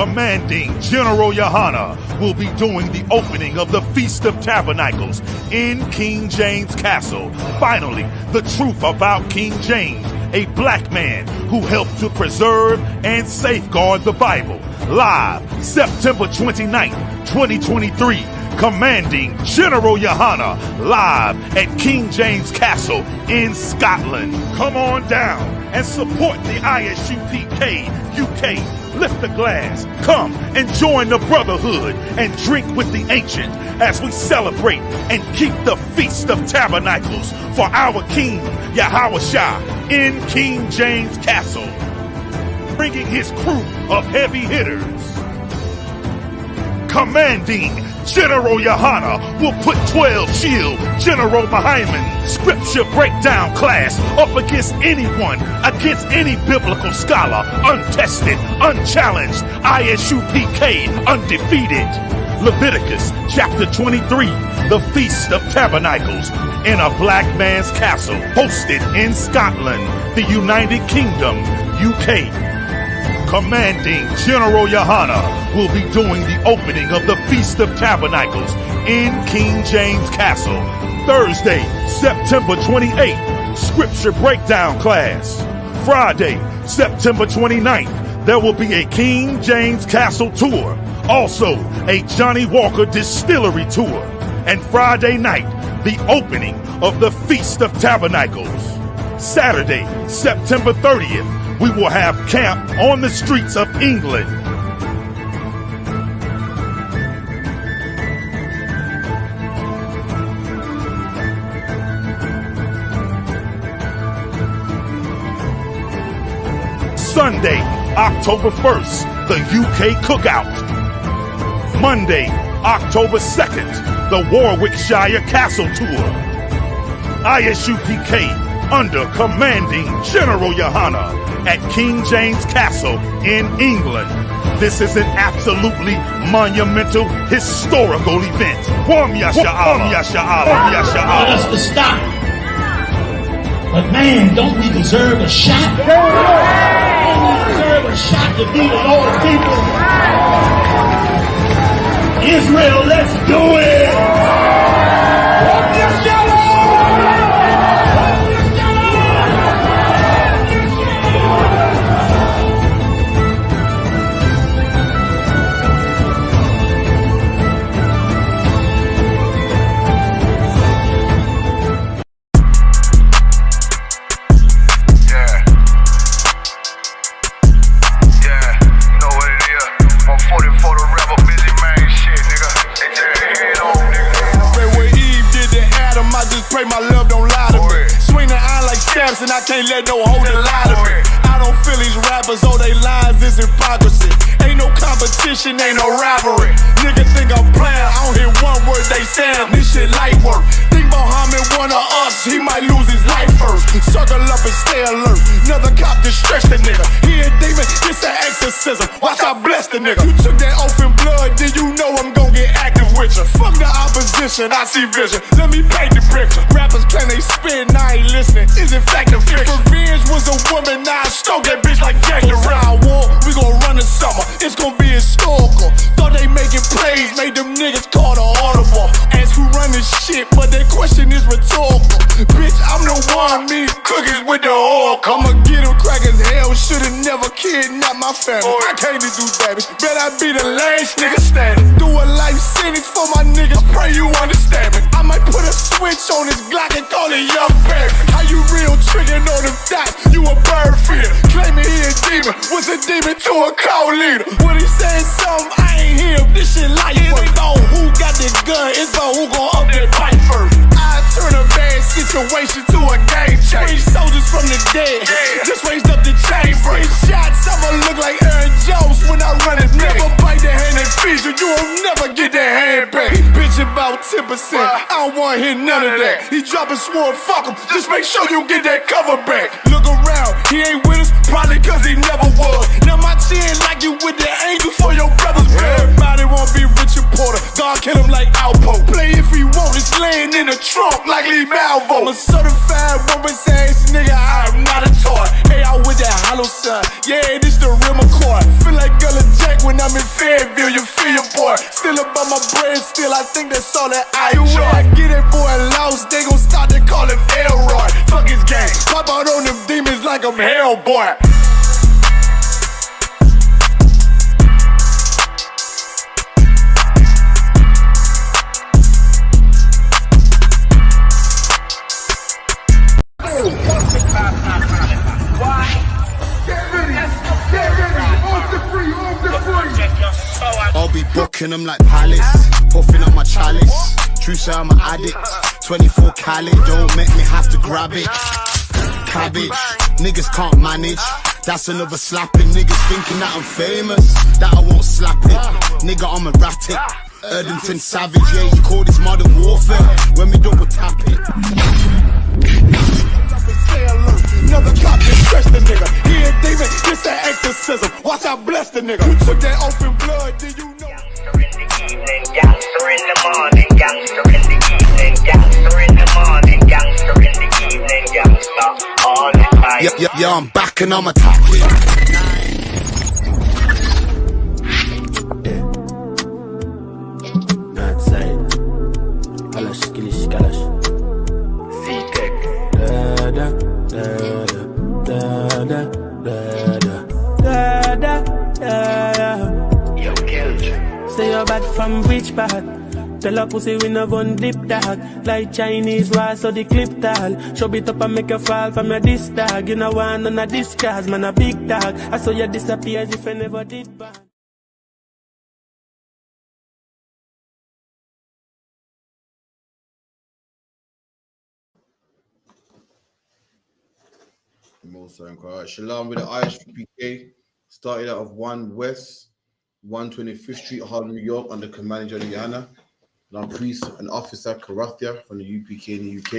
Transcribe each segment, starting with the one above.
Commanding General YAHANNA will be doing the opening of the Feast of Tabernacles in King James Castle. Finally, the truth about King James, a black man who helped to preserve and safeguard the Bible. Live September 29th, 2023. Commanding General YAHANNA live at King James Castle in Scotland. Come on down and support the I.S.U.P.K. UK. Lift the glass, come and join the brotherhood and drink with the ancient as we celebrate and keep the Feast of Tabernacles for our King Yahweh in King James Castle, bringing his crew of heavy hitters. Commanding General YAHANNA will put 12 chill General Muhammad scripture breakdown class up against anyone, against any biblical scholar, untested, unchallenged, I.S.U.P.K, undefeated. Leviticus chapter 23, the Feast of Tabernacles in a black man's castle, hosted in Scotland, the United Kingdom, UK. Commanding General YAHANNA will be doing the opening of the Feast of Tabernacles in King James Castle, Thursday, September 28th, Scripture Breakdown class. Friday, September 29th, there will be a King James Castle tour, also a Johnny Walker Distillery tour, and Friday night, the opening of the Feast of Tabernacles. Saturday, September 30th, we will have camp on the streets of England. Sunday, October 1st, the UK Cookout. Monday, October 2nd, the Warwickshire Castle Tour. I.S.U.P.K under Commanding General YAHANNA at King James Castle in England. This is an absolutely monumental, historical event. Want us to stop. But man, don't we deserve a shot? Don't we deserve a shot to be the Lord's people? Israel, let's do it! And I can't let no holder lie to me. I don't feel these rappers, oh they lies is hypocrisy. Ain't no competition, ain't no rivalry. Nigga think I'm playing, I don't hear one word they saying. This shit light work. Think Muhammad one of us, he might lose his life first. Circle up and stay alert. Another cop to stretch the nigga. He a demon, this an exorcism. Watch I bless the nigga. You took that oath in blood, then you know I'm gon' get active with you. Fuck the opposition, I see vision. Let me paint the picture. Rappers claim they spit and I ain't listening. Is it fact or fiction? If revenge was a woman, now I stroke that bitch like Jack the Ripper. War, we gon' run the summer. It's gon' be historical. Thought they making plays, made them niggas call the audible. Ask who run this shit, but that question is rhetorical. Bitch, I'm the one, me cookies with the oil. I'ma get them crackers hell, should've never kidnapped my family. I came to do damage, bet I be the last nigga standing. Do a life sentence for my niggas, pray you understand me. I might put a switch on this Glock and call it Young Barry. How you real trickin' on them dots, you a bird feeder. Claiming he a demon, was a demon to a cult leader. When he said something, I ain't hear him, this shit light work. It ain't about who got the gun, it's about who gon' up that pipe first. I turn a bad situation to a game changer. Bring soldiers from the dead, just raised up the chain. Bring shots, I'ma look like Aaron Jones when I run it. Never bite the hand that feeds you, you won't never get that hand back. He bitch about 10%, I don't wanna hear none of that. He dropping sword, fuck him, just make sure you get that cover back. Look around, he ain't with us, probably cause he never was. Now my chin like you with the angels for your brother's blood. Everybody won't be Richard Porter, God kill him like Alpo. Play if he want, it's laying in the trunk like Lee Malvo. I'm a certified woman's ass nigga, I am not a toy. Hey, I with that hollow sign, yeah, this the real McCoy. Feel like Gullah Jack when when I'm in Fayetteville, you feel your boy. Still about my bread, still I think that's all that I enjoy. The way I get it, boy, lost, they gon' start to call him Elroy. Fuck his gang, pop out on them demons like I'm Hellboy. I'll be booking them like Palace, puffing on my chalice. True say I'm an addict, 24 Cali, don't make me have to grab it. Cabbage, niggas can't manage, that's another slapping. Niggas thinking that I'm famous, that I won't slap it. Nigga, I'm erratic, Erdington savage, yeah, you call this modern warfare, when we double tap it. Another cop just stretched the nigga. Here, David, this that exorcism. Watch out, bless the nigga. Who took that open blood? Do you know? Gangster in the morning, gangster in the evening, gangster in the morning, gangster in the evening, gangster all the time. Yeah, I'm back and I'm attacking. Outside, Kalash, Kilish, Kalash. Yo, killed. Say you're bad from which part? Tell a pussy we no gun dip dog. Like Chinese war so the clip tall. Show it up and make you fall from your disc dog. You know one on a disguise, man a big dog. I saw you disappear as if I never did bad. Most alright. Shalom with the I.S.U.P.K. Started out of 1 West, 125th Street, Harlem, New York, under Command General YAHANNA. Now, priest and officer Karathia from the UPK in the UK.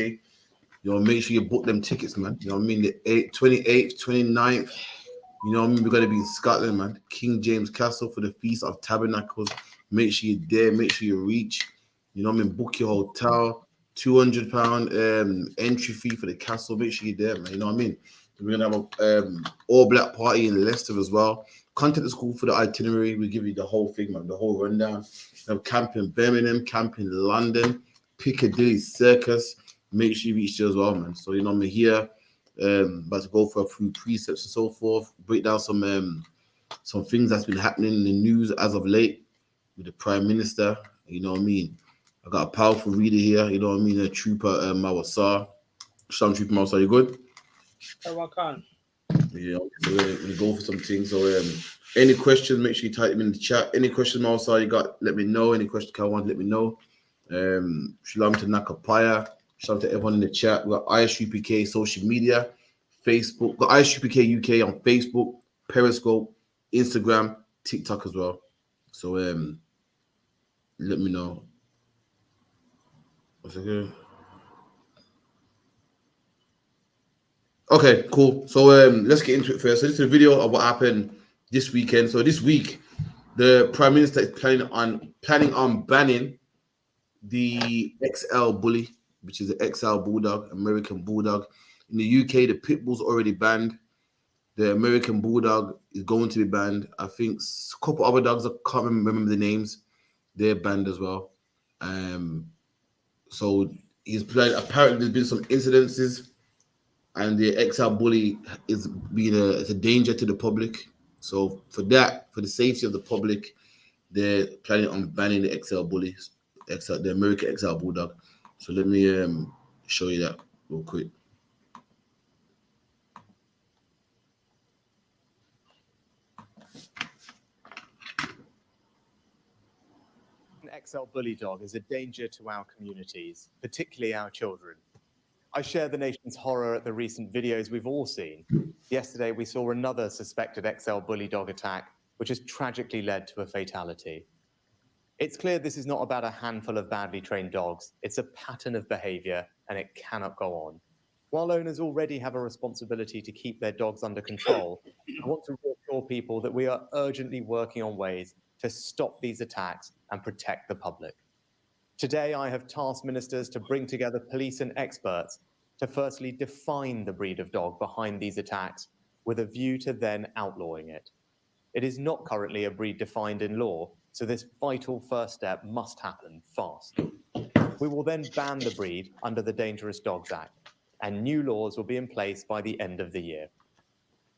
You know, make sure you book them tickets, man. You know what I mean? The 28th, 29th. You know what I mean? We're going to be in Scotland, man. King James Castle for the Feast of Tabernacles. Make sure you're there. Make sure you reach. You know what I mean? Book your hotel. £200 entry fee for the castle. Make sure you're there, man. You know what I mean? We're going to have an all-black party in Leicester as well. Contact the school for the itinerary. We give you the whole thing, man, the whole rundown. We have camp in Birmingham, camp in London, Piccadilly Circus. Make sure you reach there as well, man. So, you know, I'm here, about to go for a few precepts and so forth. Break down some things that's been happening in the news as of late with the Prime Minister. You know what I mean? I got a powerful reader here. You know what I mean? A trooper, Mawasar. Shalom, trooper Mawasar. You good? Yeah, so we go for some things. So, any questions, make sure you type them in the chat. Any questions, Mawasar, you got, let me know. Any questions, Kawan, let me know. Shalom to Nakapaya. Shalom to everyone in the chat. We got I.S.U.P.K social media, Facebook. Got I.S.U.P.K UK on Facebook, Periscope, Instagram, TikTok as well. So, let me know. What's okay? Okay, cool. So let's get into it first. So this is a video of what happened this weekend. So this week, the Prime Minister is planning on banning the XL bully, which is the XL Bulldog, American Bulldog. In the UK, the Pit Bull's already banned. The American Bulldog is going to be banned. I think a couple other dogs, I can't remember the names, they're banned as well. So he's planning, apparently there's been some incidences, and the XL bully is being a danger to the public. So for that, for the safety of the public, they're planning on banning the XL bullies, the American XL Bulldog. So let me show you that real quick. An XL bully dog is a danger to our communities, particularly our children. I share the nation's horror at the recent videos we've all seen. Yesterday, we saw another suspected XL bully dog attack, which has tragically led to a fatality. It's clear this is not about a handful of badly trained dogs. It's a pattern of behavior, and it cannot go on. While owners already have a responsibility to keep their dogs under control, I want to reassure people that we are urgently working on ways to stop these attacks and protect the public. Today, I have tasked ministers to bring together police and experts to firstly define the breed of dog behind these attacks with a view to then outlawing it. It is not currently a breed defined in law, so this vital first step must happen fast. We will then ban the breed under the Dangerous Dogs Act, and new laws will be in place by the end of the year.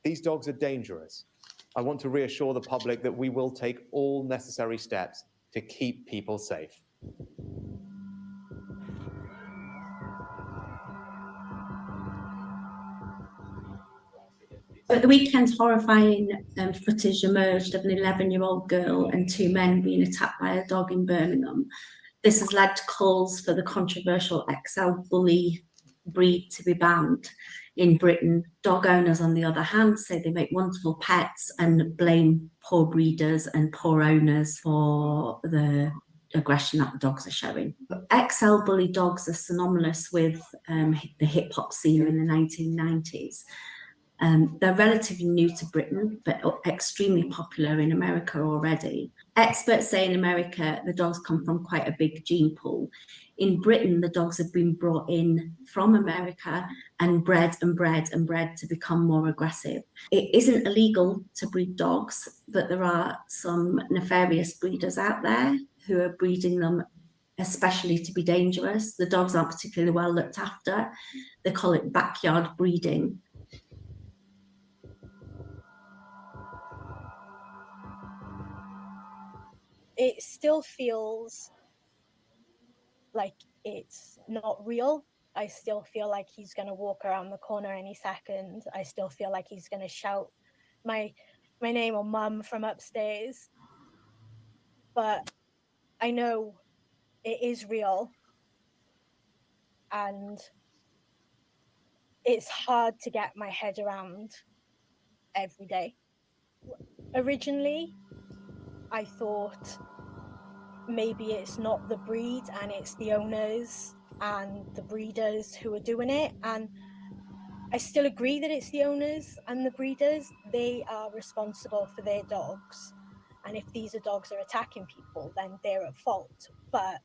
These dogs are dangerous. I want to reassure the public that we will take all necessary steps to keep people safe. At the weekend, horrifying footage emerged of an 11-year-old girl and 2 men being attacked by a dog in Birmingham. This has led to calls for the controversial XL Bully breed to be banned in Britain. Dog owners, on the other hand, say they make wonderful pets and blame poor breeders and poor owners for the aggression that the dogs are showing. XL Bully dogs are synonymous with the hip-hop scene in the 1990s. They're relatively new to Britain, but extremely popular in America already. Experts say in America, the dogs come from quite a big gene pool. In Britain, the dogs have been brought in from America and bred and bred and bred to become more aggressive. It isn't illegal to breed dogs, but there are some nefarious breeders out there who are breeding them especially to be dangerous. The dogs aren't particularly well looked after. They call it backyard breeding. It still feels like it's not real. I still feel like he's going to walk around the corner any second. I still feel like he's going to shout my name or mum from upstairs. But I know it is real. And it's hard to get my head around every day. Originally, I thought maybe it's not the breed and it's the owners and the breeders who are doing it. And I still agree that it's the owners and the breeders. They are responsible for their dogs. And if these dogs are attacking people, then they're at fault. But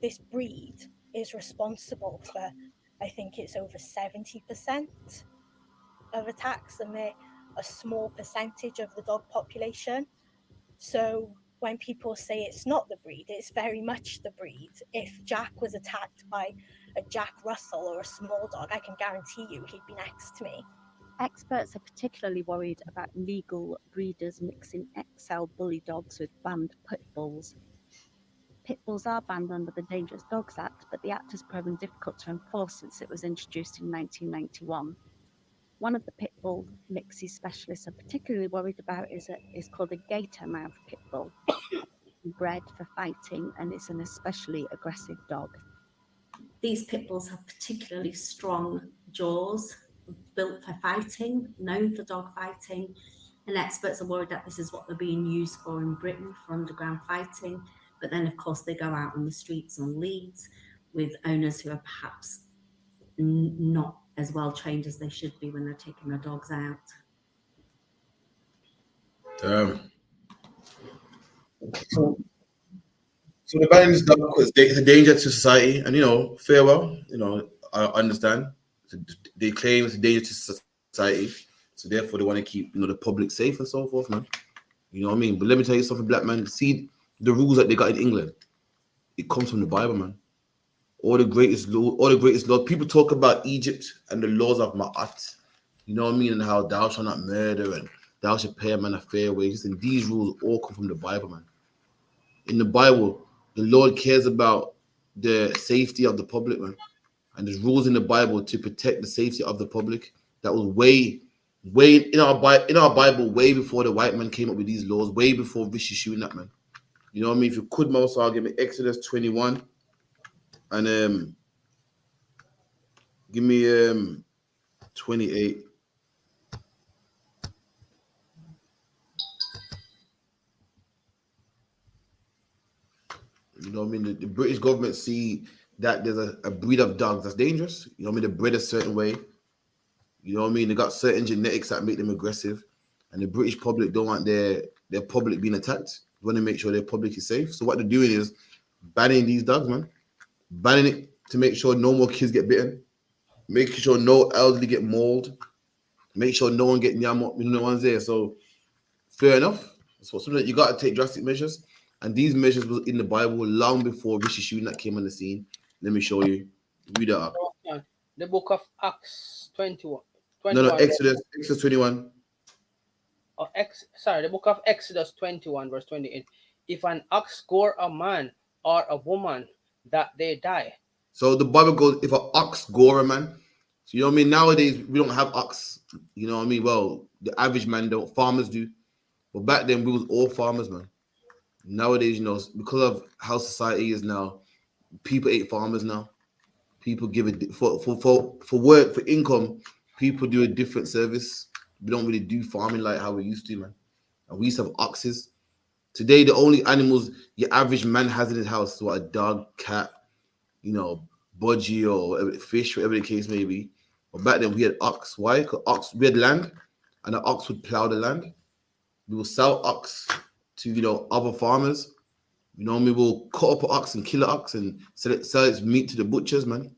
this breed is responsible for, I think it's over 70% of attacks, and they're a small percentage of the dog population. So when people say it's not the breed, it's very much the breed. If Jack was attacked by a Jack Russell or a small dog, I can guarantee you he'd be next to me. Experts are particularly worried about legal breeders mixing XL Bully dogs with banned pit bulls. Pit bulls are banned under the Dangerous Dogs Act, but the act has proven difficult to enforce since it was introduced in 1991. One of the pit bull mixes specialists are particularly worried about is called a gator mouth pit bull, bred for fighting, and it's an especially aggressive dog. These pit bulls have particularly strong jaws, built for fighting, known for dog fighting, and experts are worried that this is what they're being used for in Britain for underground fighting. But then, of course, they go out on the streets on leads with owners who are perhaps not as well trained as they should be when they're taking their dogs out. So the banning this dog because it's a danger to society, and farewell. I understand. They claim it's a danger to society, so therefore they want to keep the public safe and so forth, man. You know what I mean? But let me tell you something, black man. See the rules that they got in England. It comes from the Bible, man. All the greatest laws. People talk about Egypt and the laws of Ma'at. You know what I mean? And how thou shalt not murder and thou shalt pay a man a fair wage. And these rules all come from the Bible, man. In the Bible, the Lord cares about the safety of the public, man. And there's rules in the Bible to protect the safety of the public. That was way in our Bible, way before the white man came up with these laws, way before Rishi shooting that, man. You know what I mean? If you could, Moses, I'll give me Exodus 21 and give me 28. You know what I mean? The British government see that there's a breed of dogs that's dangerous. You know what I mean? They're bred a certain way. You know what I mean? They got certain genetics that make them aggressive. And the British public don't want their public being attacked. They want to make sure their public is safe. So what they're doing is banning these dogs, man. Banning it to make sure no more kids get bitten. Making sure no elderly get mauled. Make sure no one get nyam up. No one's there. So Fair enough. So something that you got to take drastic measures, and these measures was in the Bible long before Rishi Sunak came on the scene. Let me show you. Read it up. The book of Acts 21. No, Exodus 21. The book of Exodus 21, verse 28. If an ox gore a man or a woman, that they die. So the Bible goes, if an ox gore a man. So you know what I mean? Nowadays we don't have ox. You know what I mean? Well, the average man don't. Farmers do. But back then we was all farmers, man. Nowadays, you know, because of how society is now, people ain't farmers now. People give it for work, for income. People do a different service. We don't really do farming like how we used to, man. And we used to have oxes. Today, the only animals your average man has in his house is what, a dog, cat, you know, budgie or fish, whatever the case may be. But back then we had ox. Why? Because we had land, and the ox would plow the land. We will sell ox to, you know, other farmers. You know, we will cut up an ox and kill an ox and sell its meat to the butchers, man.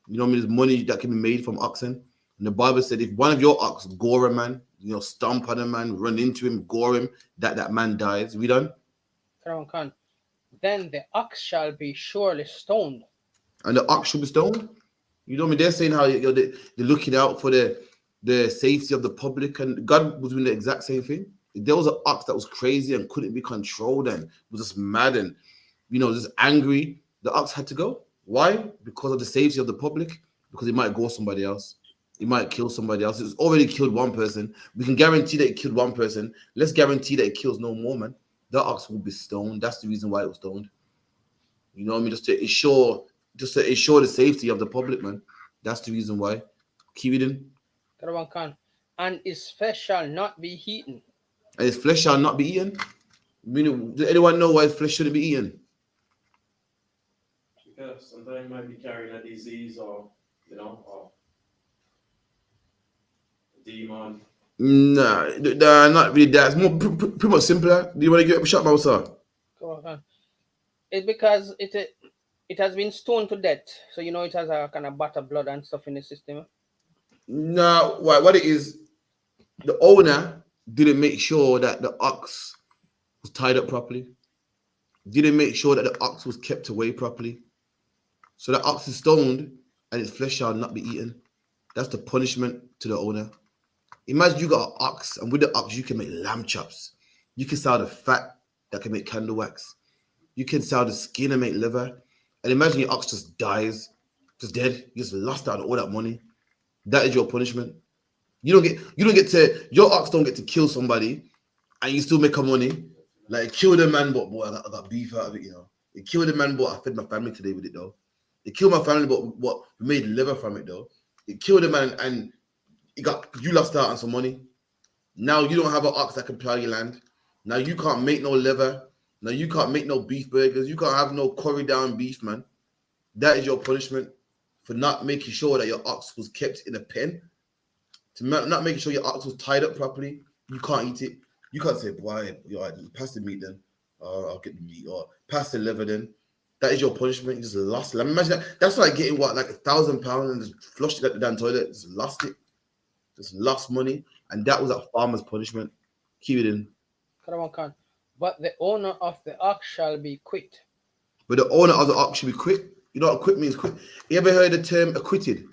You know what I mean? There's money that can be made from oxen. And the Bible said if one of your ox gore a man, you know, stomp on a man, run into him, gore him, that man dies. We done? Then the ox shall be surely stoned. And the ox should be stoned? You know what I mean? They're saying how they're looking out for the safety of the public, and God was doing the exact same thing. If there was an ox that was crazy and couldn't be controlled and was just mad and, you know, just angry, the ox had to go. Why? Because of the safety of the public, because it might gore somebody else. It might kill somebody else. It's already killed one person. We can guarantee that it killed one person. Let's guarantee that it kills no more, man. The ox will be stoned. That's the reason why it was stoned. You know what I mean? Just to ensure the safety of the public, man. That's the reason why. Keep it in. And his flesh shall not be eaten. And his flesh shall not be eaten? I mean, does anyone know why his flesh shouldn't be eaten? Because sometimes he might be carrying a disease or, you know, or a demon. Nah, not really that. It's more pretty much simpler. Do you want to get a shot, sir? It's because it has been stoned to death. So, you know, it has a kind of butter blood and stuff in the system. No, what it is, the owner didn't make sure that the ox was tied up properly. Didn't make sure that the ox was kept away properly. So the ox is stoned and its flesh shall not be eaten. That's the punishment to the owner. Imagine you got an ox, and with the ox you can make lamb chops. You can sell the fat that can make candle wax. You can sell the skin and make liver. And imagine your ox just dies, just dead. You just lost out on all that money. That is your punishment. Your ox don't get to kill somebody and you still make a money. Like, kill the man, but boy, I got beef out of it, you know. It killed the man, but I fed my family today with it, though. It killed my family, but what, we made liver from it, though. It killed the man and you lost out on some money. Now you don't have an ox that can plow your land. Now you can't make no liver. Now you can't make no beef burgers. You can't have no curry down beef, man. That is your punishment for not making sure that your ox was kept in a pen. To not making sure your ox was tied up properly. You can't eat it. You can't say, boy, pass the meat then. I'll get the meat. Or pass the liver then. That is your punishment. You just lost it. Imagine that. That's like getting what, like £1,000 and just flushed it at the damn toilet. Just lost it. Just lost money. And that was a farmer's punishment. Keep it in. But the owner of the ox shall be quit. But the owner of the ox should be quit. You know what quit means? Quit. You ever heard the term acquitted?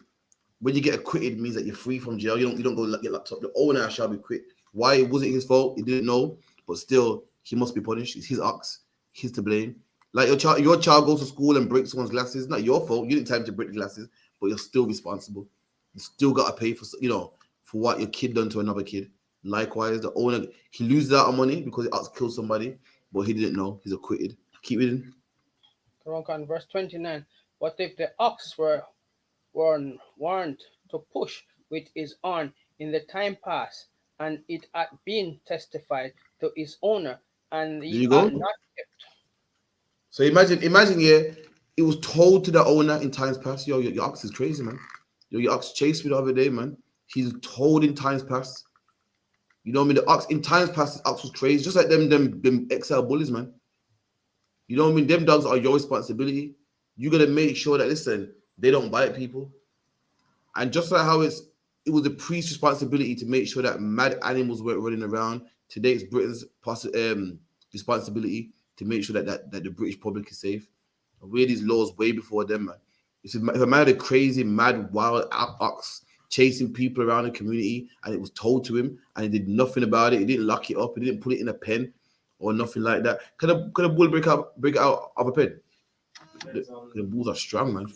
When you get acquitted, it means that you're free from jail. You don't go get locked up. The owner shall be quit. Why? It wasn't his fault. He didn't know. But still, he must be punished. It's his ox. He's to blame. Like your child goes to school and breaks someone's glasses. It's not your fault. You didn't tell him to break the glasses, but you're still responsible. You still got to pay for what your kid done to another kid. Likewise, the owner, he loses out on money because he ox killed somebody, but he didn't know. He's acquitted. Keep it in. Verse 29. What if the ox were warned to push with his horn in the time past, and it had been testified to his owner, and he had not kept? So imagine, it was told to the owner in times past, yo, your ox is crazy, man. Yo, your ox chased me the other day, man. He's told in times past. You know what I mean? The ox in times past, the ox was crazy, just like them XL bullies, man. You know what I mean? Them dogs are your responsibility. You gotta make sure that, listen, they don't bite people. And just like how it was the priest's responsibility to make sure that mad animals weren't running around, Today it's Britain's responsibility to make sure that the British public is safe. We had these laws way before them, man. If a man had a crazy, mad, wild ox chasing people around the community and it was told to him and he did nothing about it, he didn't lock it up, he didn't put it in a pen or nothing like that. Can a bull break out of a pen? The bulls are strong, man.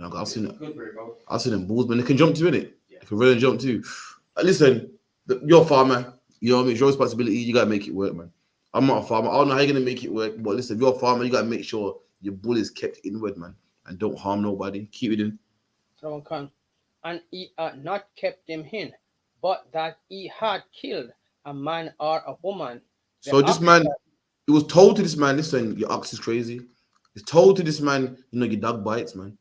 I've seen them bulls, man. They can jump too, innit? They can really jump too. Listen, you're a farmer. You know what I mean? It's your responsibility. You gotta make it work, man. I'm not a farmer. I don't know how you're gonna make it work, but listen, if you're a farmer, you gotta make sure your bull is kept inward, man, and don't harm nobody. Keep it in. And he had not kept him in, but that he had killed a man or a woman. So this man, it was told to this man, listen, your ox is crazy. It's told to this man, your dog bites, man.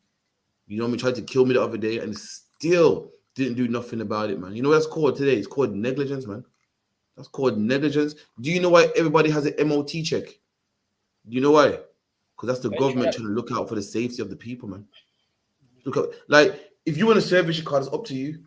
You know what I mean? Tried to kill me the other day and still didn't do nothing about it, man. You know what that's called today? It's called negligence, man. That's called negligence. Do you know why everybody has an MOT check? Do you know why? Because that's the government trying to look out for the safety of the people, man. Look at, like, if you want to service your car, it's up to you.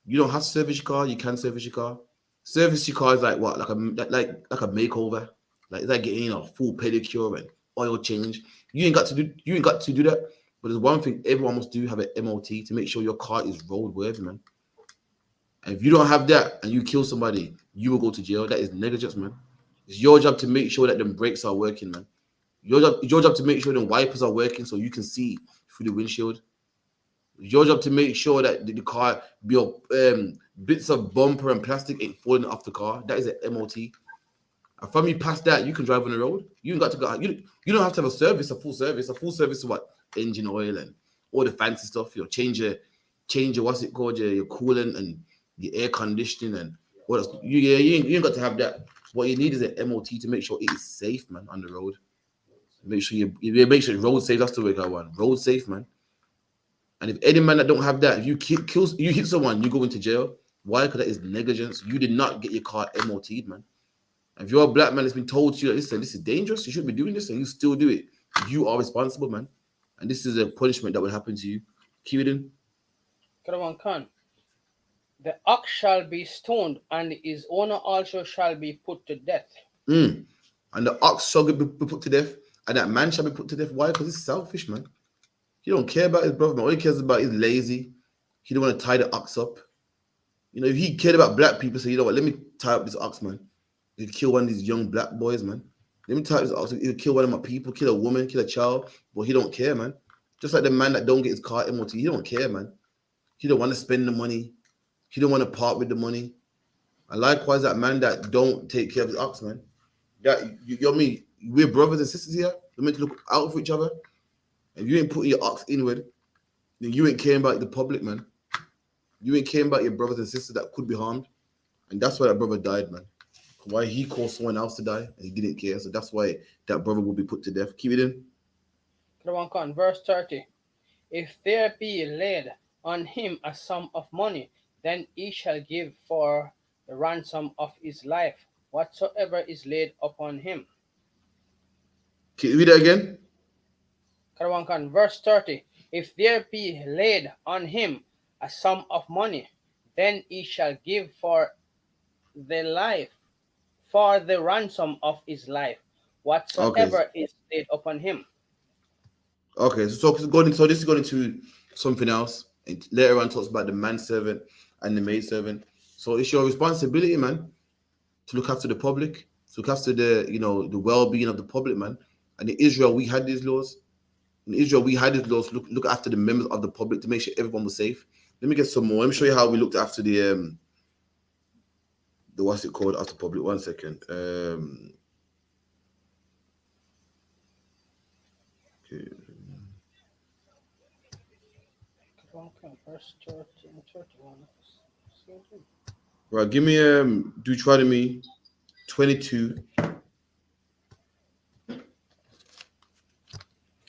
You don't have to service your car. You can service your car. Service your car is like what? Like a makeover. Like it's like getting a full pedicure and oil change. You ain't got to do that. But there's one thing everyone must do: have an MOT to make sure your car is roadworthy, man. And if you don't have that and you kill somebody, you will go to jail. That is negligence, man. It's your job to make sure that them brakes are working, man. It's your job to make sure the wipers are working so you can see through the windshield. It's your job to make sure that the car, bits of bumper and plastic ain't falling off the car. That is an MOT. And from you past that, you can drive on the road. You ain't got to go. You don't have to have a service, a full service. A full service is what? Engine oil and all the fancy stuff. You know, change your what's it called? Your coolant and your air conditioning and what else? You ain't got to have that. What you need is an MOT to make sure it is safe, man, on the road. Make sure you make sure road safe. That's the way I want. Road safe, man. And if any man that don't have that, if you hit someone, you go into jail. Why? Because that is negligence. You did not get your car MOT'd, man. And if you're a black man that's been told to you, listen, this is dangerous, you shouldn't be doing this, and you still do it, you are responsible, man. And this is a punishment that will happen to you. Keep it in. The ox shall be stoned, and his owner also shall be put to death. And the ox shall be put to death, and that man shall be put to death. Why? Because he's selfish, man. He don't care about his brother, man. All he cares about is lazy. He don't want to tie the ox up. You know, if he cared about black people, so you know what, let me tie up this ox, man. He'd kill one of these young black boys, man. Let me tie up this ox. He'll kill one of my people, kill a woman, kill a child, but he don't care, man. Just like the man that don't get his car MOT, he don't care, man. He don't want to spend the money. He don't want to part with the money. And likewise, that man that don't take care of his ox, man. That you know me, we're brothers and sisters here. We're meant to look out for each other. If you ain't putting your ox inward, then you ain't caring about the public, man. You ain't caring about your brothers and sisters that could be harmed. And that's why that brother died, man. Why he caused someone else to die and he didn't care. So that's why that brother will be put to death. Keep it in. Verse 30. If there be laid on him a sum of money, then he shall give for the ransom of his life whatsoever is laid upon him. Can you read that again? Verse 30. If there be laid on him a sum of money, then he shall give for the ransom of his life whatsoever is laid upon him. Okay, so this is going into something else. And later on talks about the manservant and the maidservant. So it's your responsibility, man, to look after the public, to look after the well-being of the public, man. And in Israel, we had these laws. Look after the members of the public to make sure everyone was safe. Let me get some more. Let me show you how we looked after the what's it called after public. 1 second. Okay. Verse 30 and 31. Right, give me Deuteronomy 22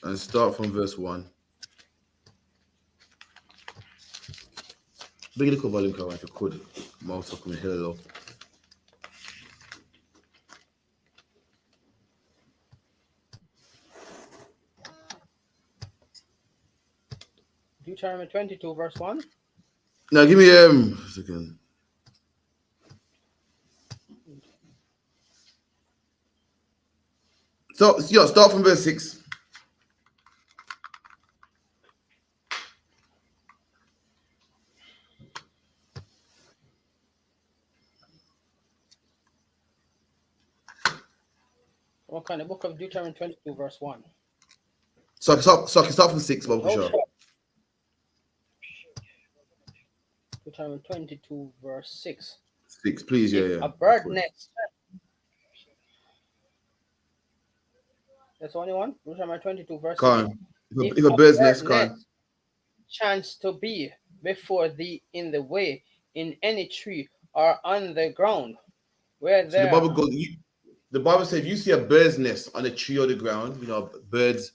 and start from verse 1. Big little volume cover if you could. Mouse up in here low. Deuteronomy 22 verse 1. Now give me a second. So, yeah, start from verse 6. Okay, the book of Deuteronomy 22, verse 1. So I can start from 6, Bob Kushar. Deuteronomy 22, verse 6. 6, please, If yeah. a bird nest. That's the only one? Deuteronomy 22, verse 6. If a bird's nest, chance to be before thee in the way, in any tree, or on the ground, where so there... the Bible says if you see a bird's nest on a tree or the ground, you know, birds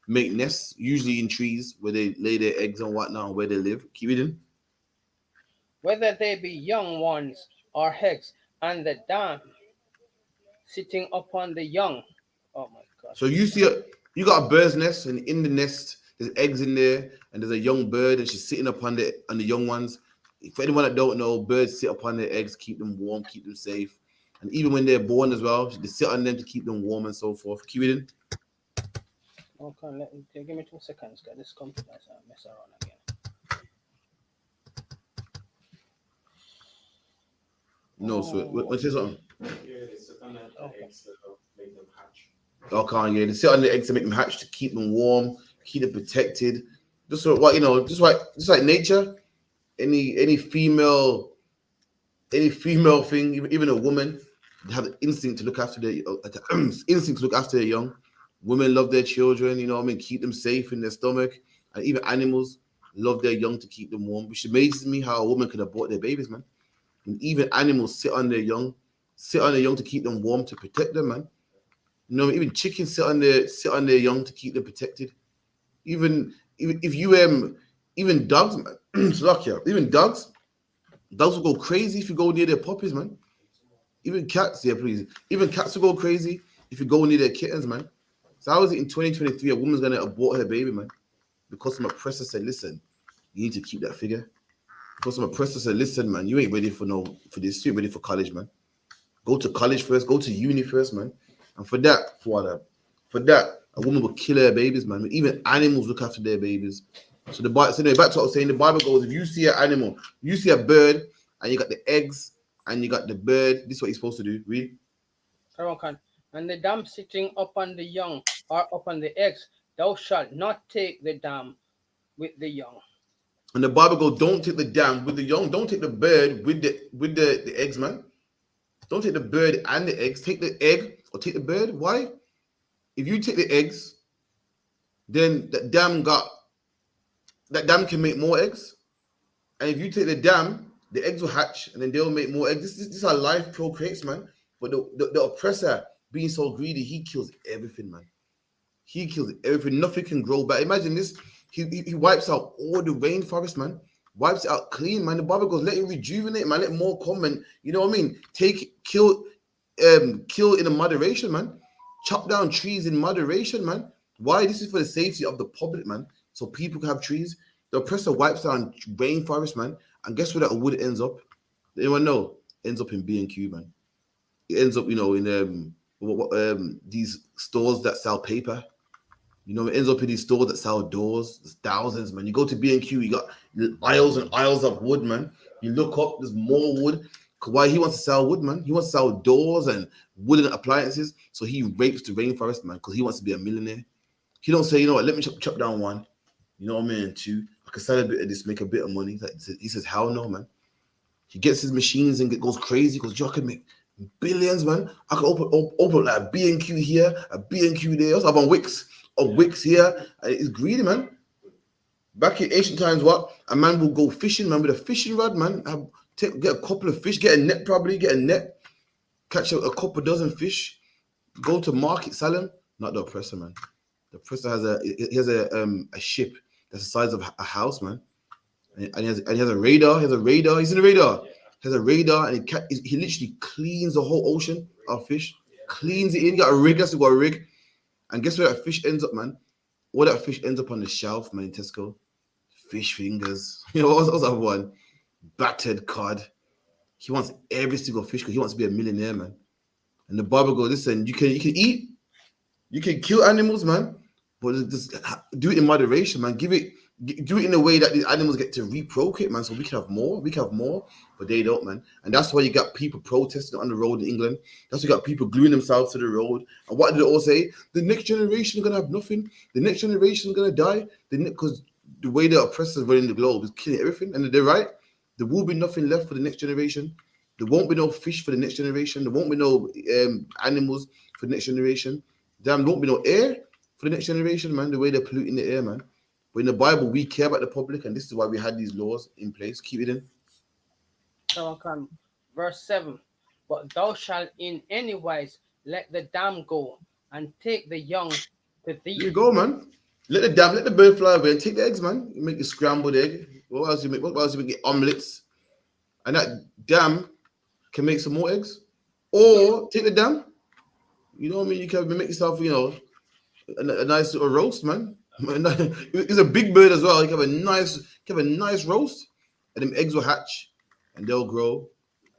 make nests, usually in trees where they lay their eggs and whatnot, where they live. Keep reading. Whether they be young ones or eggs, and the dam sitting upon the young. Oh my God. So you got a bird's nest, and in the nest there's eggs in there, and there's a young bird, and she's sitting upon the young ones. For anyone that don't know, birds sit upon their eggs, keep them warm, keep them safe. And even when they're born as well, they sit on them to keep them warm and so forth. Keep reading. Okay, give me 2 seconds, guys. This computer mess around again. No, so what is something? Yeah, they sit on the eggs to make them hatch. Okay, yeah, they sit on the eggs to make them hatch, to keep them warm, keep them protected. Just so what, you know, just like nature. Any female thing, even a woman, they have the instinct to look after their young. Women love their children, you know what I mean, keep them safe in their stomach, and even animals love their young to keep them warm. Which amazes me how a woman can abort their babies, man. And even animals sit on their young to keep them warm, to protect them, man. You know, even chickens sit on their young to keep them protected. Even dogs, man. Even dogs will go crazy if you go near their puppies, man. Even cats, please. Even cats will go crazy if you go near their kittens, man. So how is it in 2023 a woman's gonna abort her baby, man? Because some oppressor said, listen, you need to keep that figure. Because some oppressor said, listen, man, you ain't ready for this. You ain't ready for college, man. Go to college first. Go to uni first, man. And for that, a woman will kill her babies, man. Even animals look after their babies. So back to what I was saying, the Bible goes, if you see an animal, you see a bird, and you got the eggs, and you got the bird, this is what you're supposed to do. Read. And the dam sitting upon the young, or upon the eggs, thou shalt not take the dam with the young. And the Bible goes, don't take the dam with the young. Don't take the bird with the eggs, man. Don't take the bird and the eggs. Take the egg or take the bird. Why? If you take the eggs, then that dam can make more eggs. And if you take the dam, the eggs will hatch and then they'll make more eggs. This is how life procreates, man. But the oppressor, being so greedy, he kills everything, man. He kills everything. Nothing can grow back. Imagine this. He wipes out all the rainforest, man. Wipes it out clean, man. The Bible goes, let it rejuvenate, man. Let more come, and you know what I mean? Kill in a moderation, man. Chop down trees in moderation, man. Why? This is for the safety of the public, man. So people can have trees. The oppressor wipes down rainforest, man. And guess where that wood ends up? Anyone know? Ends up in B&Q, man. It ends up, you know, in these stores that sell paper. You know, it ends up in these stores that sell doors. There's thousands, man. You go to B&Q, you got aisles and aisles of wood, man. You look up, there's more wood. Why? He wants to sell wood, man. He wants to sell doors and wooden appliances. So he rapes the rainforest, man, because he wants to be a millionaire. He don't say, you know what, let me chop down one. You know what I mean? And two, I can sell a bit of this, make a bit of money. He says, hell no, man. He gets his machines and goes crazy because I can make billions, man. I can open like a B&Q here, a B&Q there. Also, I'm on Wix. Wix here. It's greedy, man. Back in ancient times, a man will go fishing, man, with a fishing rod, man. Get a couple of fish, get a net, catch a couple dozen fish, go to market, sell them. Not the oppressor, man. The oppressor has a ship that's the size of a house, man. And he has a radar. He's in the radar. He has a radar, and he literally cleans the whole ocean of fish. Cleans it in. He got a rig. That's got a rig. And guess where that fish ends up, man? All that fish ends up on the shelf, man, in Tesco. Fish fingers. You know, what's that one? Battered cod. He wants every single fish because he wants to be a millionaire, man. And the Bible goes, listen, you can eat You can kill animals, man, but just do it in moderation, man. Do it in a way that the animals get to reprocreate, man, so we can have more. But they don't, man. And that's why you got people protesting on the road in England. That's why you got people gluing themselves to the road. And what did they all say? The next generation is gonna have nothing. The next generation is gonna die. Because the way the oppressors running the globe is killing everything. And they're right. There will be nothing left for the next generation. There won't be no fish for the next generation. There won't be no animals for the next generation. There won't be no air for the next generation, man. The way they're polluting the air, man. But in the Bible, we care about the public, and this is why we had these laws in place. Keep it in. Verse 7. But thou shalt in any wise let the dam go, and take the young to thee. Here you go, man. Let the bird fly away and take the eggs, man. You make the scrambled egg. What else you make? What else you make? Omelets. And that dam can make some more eggs. Or take the dam. You know what I mean? You can make yourself, a nice little roast, man. It's a big bird as well. You can have a nice roast, and them eggs will hatch, and they'll grow,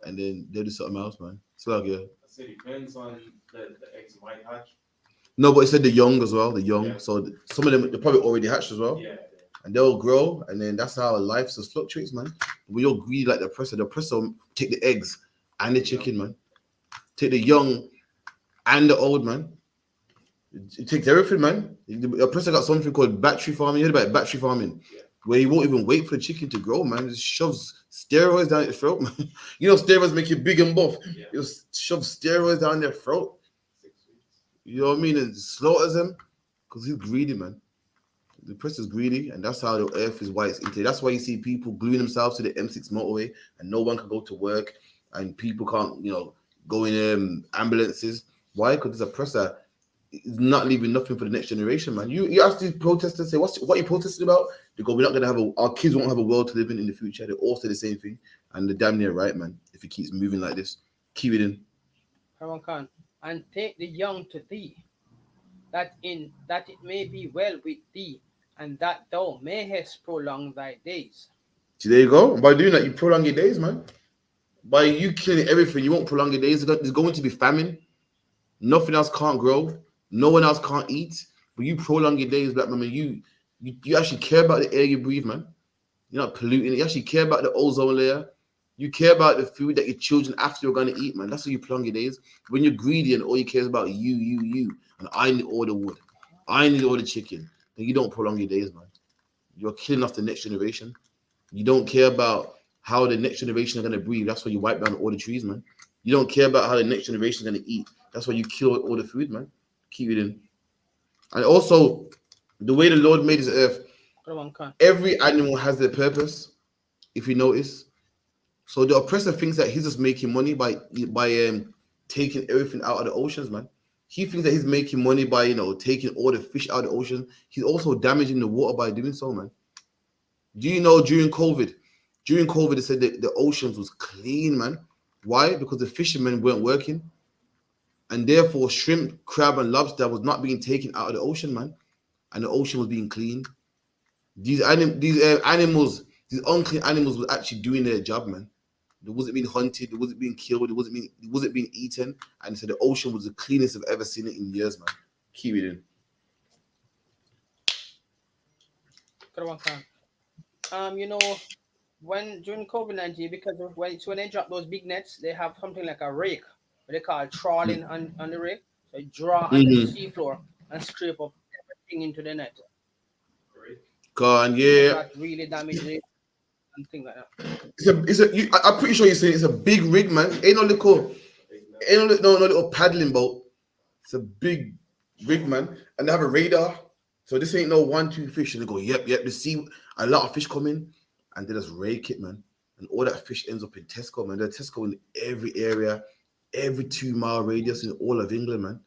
and then they'll do something else, man. So yeah. I said it depends on the eggs might hatch. No, but it said the young as well. The young, so some of them they're probably already hatched as well. Yeah. And they'll grow, and then that's how life just fluctuates, man. When you're greedy like the oppressor will take the eggs and the chicken, man. Take the young and the old, man. It takes everything, man. The oppressor got something called battery farming. You heard about battery farming? Yeah. Where he won't even wait for the chicken to grow, man. Just shoves steroids down your throat, man. You know steroids make you big and buff. Yeah. You just shove steroids down their throat. You know what I mean? And slaughters them because he's greedy, man. The press is greedy, and that's how the earth is why it's into. That's why you see people gluing themselves to the M6 motorway, and no one can go to work, and people can't, go in ambulances. Why? Because this oppressor is not leaving nothing for the next generation, man. You ask these protesters, say, what are you protesting about? They go, we're not gonna have our kids won't have a world to live in the future. They all say the same thing, and they're damn near right, man. If it keeps moving like this, keep it in. And take the young to thee, that it may be well with thee, and that thou mayest prolong thy days. See, there you go. By doing that, you prolong your days, man. By you killing everything, you won't prolong your days. There's going to be famine. Nothing else can't grow. No one else can't eat. But you prolong your days, black man. You actually care about the air you breathe, man. You're not polluting it. You actually care about the ozone layer. You care about the food that your children after you're going to eat, man. That's how you prolong your days. When you're greedy and all you care is about you, and I need all the wood, I need all the chicken, then you don't prolong your days, man. You're killing off the next generation. You don't care about how the next generation are going to breathe. That's why you wipe down all the trees, man. You don't care about how the next generation is going to eat. That's why you kill all the food, man. Keep it in. And also, the way the Lord made this earth, every animal has their purpose, if you notice. So the oppressor thinks that he's just making money by taking everything out of the oceans, man. He thinks that he's making money by taking all the fish out of the ocean. He's also damaging the water by doing so, man. Do you know during COVID they said that the oceans was clean, man. Why? Because the fishermen weren't working, and therefore shrimp, crab, and lobster was not being taken out of the ocean, man, and the ocean was being clean. These animals, these unclean animals, was actually doing their job, man. It wasn't being hunted, it wasn't being killed, it wasn't being eaten, and so the ocean was the cleanest I've ever seen it in years, man. Keep it in. When during COVID-19, because when they drop those big nets, they have something like a rake, what they call trawling on the rake. So you draw under the seafloor and scrape up everything into the net. Gone, yeah. That really damage it and things like that. I'm pretty sure you're saying it's a big rig, man. Ain't no little paddling boat. It's a big rig, man. And they have a radar. So this ain't no 1-2 fish. And they go, yep. They see a lot of fish coming, and they just rake it, man. And all that fish ends up in Tesco, man. There's Tesco in every area, every 2-mile radius in all of England, man.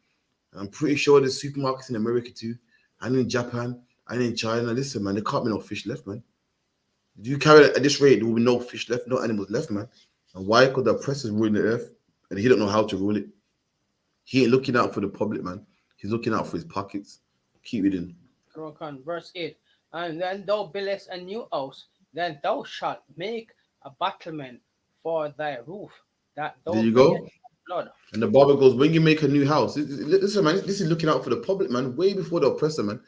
And I'm pretty sure there's supermarkets in America too, and in Japan, and in China. Listen, man, there can't be no fish left, man. If you carry it at this rate, there will be no fish left, no animals left, man. And why? Because the oppressor's ruling the earth, and he don't know how to rule it. He ain't looking out for the public, man. He's looking out for his pockets. Keep it in. Verse 8. And then thou buildest a new house, then thou shalt make a battlement for thy roof, that thou there you go. blood. And the Bible goes, when you make a new house, listen, man, this is looking out for the public, man, way before the oppressor, man.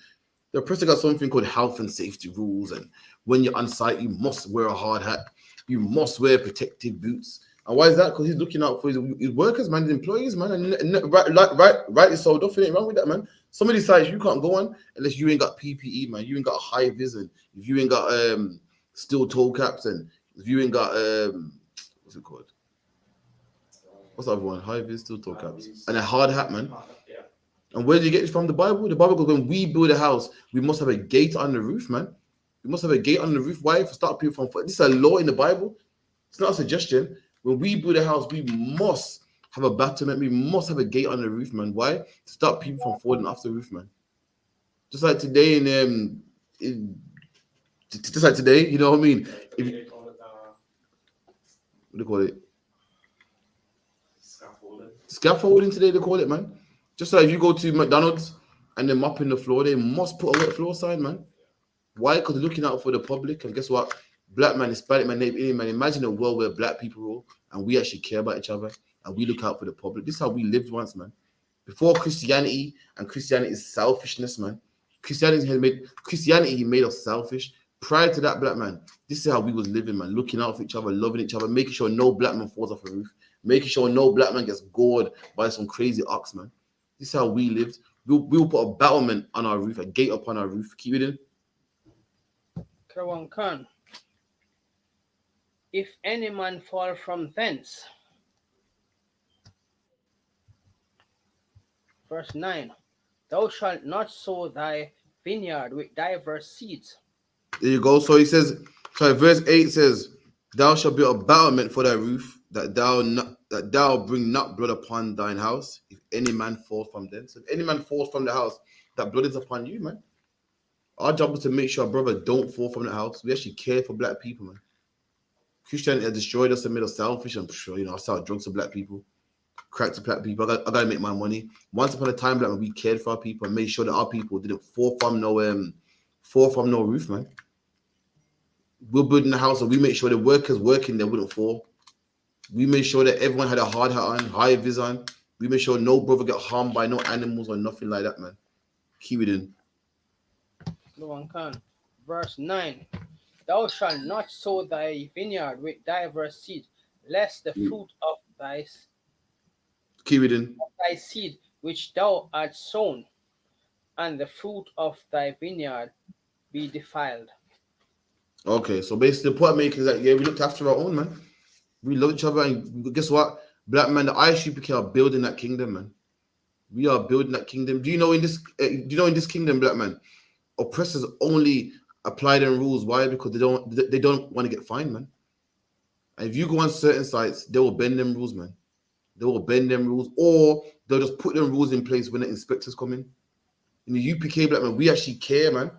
The oppressor got something called health and safety rules, and when you're on site, you must wear a hard hat, you must wear protective boots. And why is that? Because he's looking out for his workers, man, his employees, man, and rightly so. Don't feel anything wrong with that, man. Some of these sites you can't go on unless you ain't got PPE, man. You ain't got high vis, and if you ain't got steel toe caps, and if you ain't got what's it called? What's the other one? High vis, steel toe caps, and a hard hat, man. And where do you get it from? The Bible. The Bible goes, when we build a house, we must have a gate on the roof, man. We must have a gate on the roof. Why? To stop people from. This is a law in the Bible. It's not a suggestion. When we build a house, we must have a battlement. We must have a gate on the roof, man. Why? To stop people from falling off the roof, man. Just like today, just like today, you know what I mean? What do you call it? Scaffolding today, they call it, man. Just like if you go to McDonald's and they're mopping the floor, they must put a wet floor sign, man. Why? Because they're looking out for the public. And guess what? Black man, Hispanic man, Native Indian man. Imagine a world where black people rule and we actually care about each other and we look out for the public. This is how we lived once, man. Before Christianity, and Christianity is selfishness, man. Christianity made us selfish. Prior to that, black man, this is how we was living, man. Looking out for each other, loving each other, making sure no black man falls off a roof, making sure no black man gets gored by some crazy ox, man. This is how we lived. We'll put a battlement on our roof, a gate upon our roof. Keep it in. Krawan Khan. If any man fall from thence. Verse 9. Thou shalt not sow thy vineyard with diverse seeds. There you go. So he says, so verse 8 says, thou shalt build a battlement for thy roof, that thou bring not blood upon thine house, if any man falls from thence. So if any man falls from the house, that blood is upon you, man. Our job is to make sure our brother don't fall from the house. We actually care for black people, man. Christianity has destroyed us and made us selfish. I'm sure, I sell drugs to black people, crack to black people. I gotta make my money. Once upon a time, black man, we cared for our people and made sure that our people didn't fall from no roof, man. We're building a house and we make sure the workers working there wouldn't fall. We made sure that everyone had a hard hat on, high vis on. We made sure no brother got harmed by no animals or nothing like that, man. Keep it in. Verse 9. Thou shalt not sow thy vineyard with diverse seed, lest the fruit of thy seed which thou art sown, and the fruit of thy vineyard be defiled. Okay, so basically the point making is that, yeah, we looked after our own, man. We love each other, and guess what? Black man, the I.S.U.P.K are building that kingdom, man. We are building that kingdom. Do you know in this kingdom, black man, oppressors only apply them rules? Why? Because they don't want to get fined, man. And if you go on certain sites, they will bend them rules, man. They will bend them rules, or they'll just put them rules in place when the inspectors come in. In the UPK, black man, we actually care, man.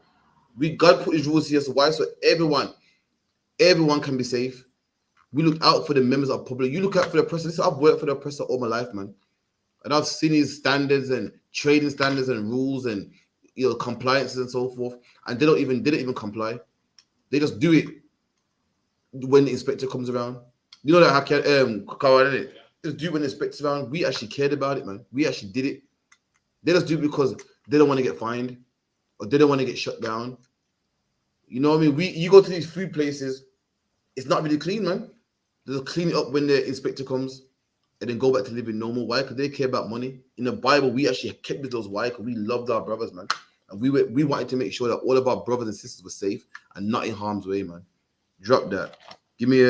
God put his rules here, so why? So everyone can be safe. We look out for the members of public. You look out for the oppressor. Listen, I've worked for the oppressor all my life, man. And I've seen his standards and trading standards and rules and compliances and so forth. And they didn't even comply. They just do it when the inspector comes around. You know that how isn't it? Just do it when the inspector's around. We actually cared about it, man. We actually did it. They just do it because they don't want to get fined or they don't want to get shut down. You know what I mean? You go to these food places, it's not really clean, man. They'll clean it up when the inspector comes and then go back to living normal. Why? Because they care about money. In the Bible, we actually kept with those. Why? Because we loved our brothers, man. And we wanted to make sure that all of our brothers and sisters were safe and not in harm's way, man. Drop that. Give me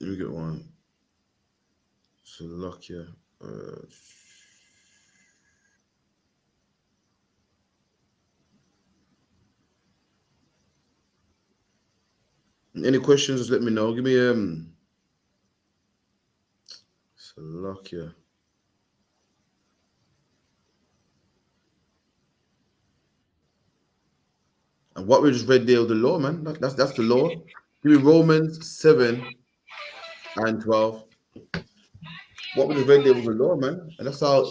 Let me get one. So luck, yeah. Any questions? Just let me know. Give me so luck, yeah. And what we just read there of the law, man. That's the law. Give me Romans 7 and 12. What we just read there was the law, man. And that's how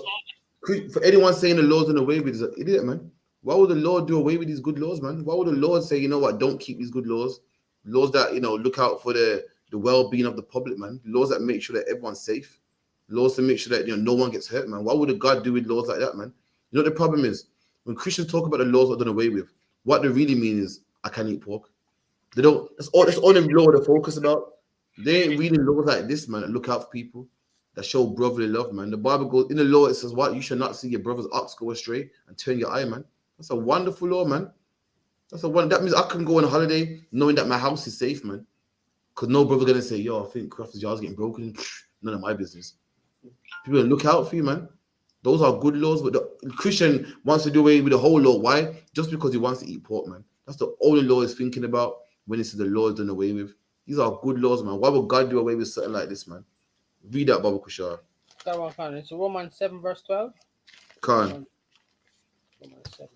For anyone saying the law's done away with is an idiot, man. Why would the Lord do away with these good laws, man? Why would the Lord say, you know what, don't keep these good laws? Laws that, you know, look out for the well-being of the public, man. Laws that make sure that everyone's safe. Laws to make sure that, you know, no one gets hurt, man. Why would a God do with laws like that, man? You know what the problem is? When Christians talk about the laws that are done away with, what they really mean is, I can't eat pork. They don't, that's all the law they focus about. They ain't reading laws like this, man, that look out for people, that show brotherly love, man. The Bible goes, in the law, it says what? You shall not see your brother's ox go astray and turn your eye, man. That's a wonderful law, man. That means I can go on a holiday knowing that my house is safe, man. Because no brother gonna say, yo, I think Crofter's yard's getting broken. None of my business. People gonna look out for you, man. Those are good laws, but the Christian wants to do away with the whole law. Why? Just because he wants to eat pork, man. That's the only law he's thinking about when he says the law is done away with. These are good laws, man. Why would God do away with something like this, man? Read that, Baba Kushar. That one, Khan. It's Romans 7, verse 12. Khan. Romans 7, verse 12.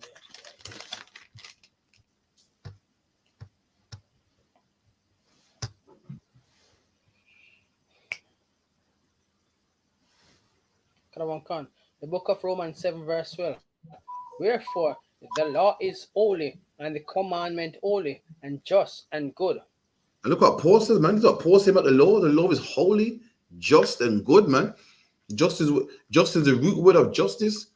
Khan. The book of Romans 7, verse 12. Wherefore, the law is holy, and the commandment holy, and just, and good. And look what Paul says, man. This is what Paul said about the law. The law is holy, just, and good, man. Just is the root word of justice.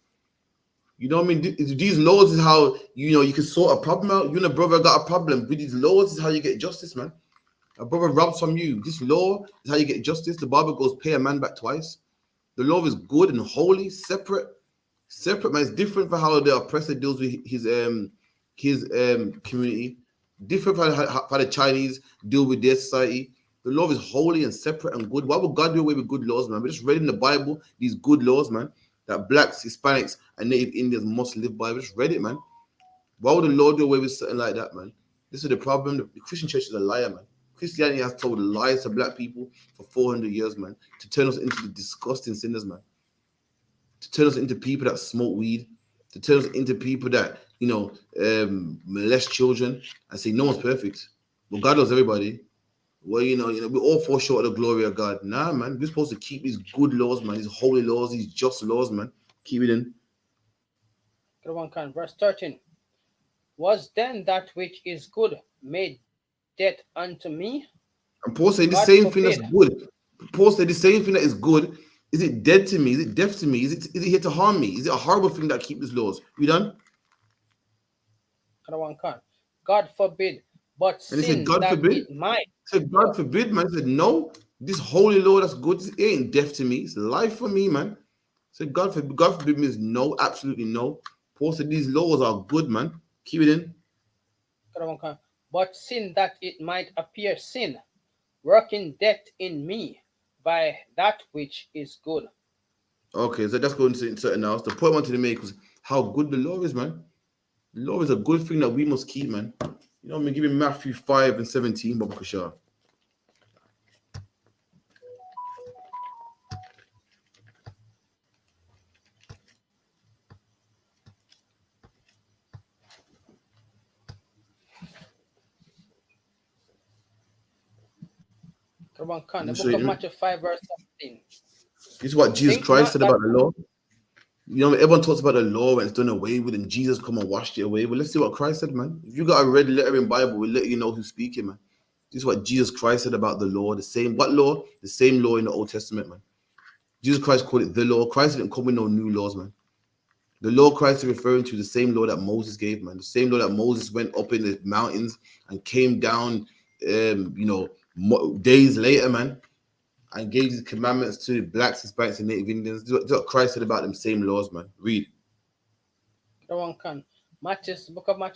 You know what I mean? These laws is how, you know, you can sort a problem out. You and a brother got a problem. With these laws is how you get justice, man. A brother robs from you. This law is how you get justice. The Bible goes, pay a man back twice. The law is good and holy, separate, man. It's different for how the oppressor deals with his community. Different for how the Chinese deal with their society. The law is holy and separate and good. Why would God do away with good laws, man? We just read in the Bible these good laws, man, that blacks, Hispanics, and Native Indians must live by. We just read it, man. Why would the Lord do away with something like that, man? This is the problem. The Christian church is a liar, man. Christianity has told lies to black people for 400 years, man, to turn us into the disgusting sinners, man. To turn us into people that smoke weed, to turn us into people that, you know, molest children and say no one's perfect. Well, God loves everybody. Well, you know, we all fall short of the glory of God. Nah, man, we're supposed to keep these good laws, man, these holy laws, these just laws, man. Keep it in. Verse 13. Was then that which is good made death unto me? And Paul said the same thing that's good. Paul said the same thing that is good. Is it dead to me? Is it deaf to me? Is it here to harm me? Is it a horrible thing that keep these laws? We done? God forbid, but and he sin said, God that forbid. it might. He said, God forbid, man. He said, no, this holy law that's good, it ain't death to me. It's life for me, man. He said, God forbid means no, absolutely no. Paul said these laws are good, man. Keep it in. But sin that it might appear sin, working death in me by that which is good. Okay, so that's going to something else. The point I wanted to make was how good the law is, man. The law is a good thing that we must keep, man. You know what I mean? Give me Matthew 5 and 17, Baba Kushar. The book of Matthew 5, verse 17. This is what Jesus Christ said about the law. You know, everyone talks about the law and it's done away with, and Jesus come and washed it away. Well, let's see what Christ said, man. If you got a red letter in Bible, we'll let you know who's speaking, man. This is what Jesus Christ said about the law. The same, what law? The same law in the Old Testament, man. Jesus Christ called it the law. Christ didn't come with no new laws, man. The law Christ is referring to the same law that Moses gave, man. The same law that Moses went up in the mountains and came down, days later, man, and gave these commandments to blacks, Hispanics, and Native Indians. This is what Christ said about them same laws, man. Read. Book of Matthew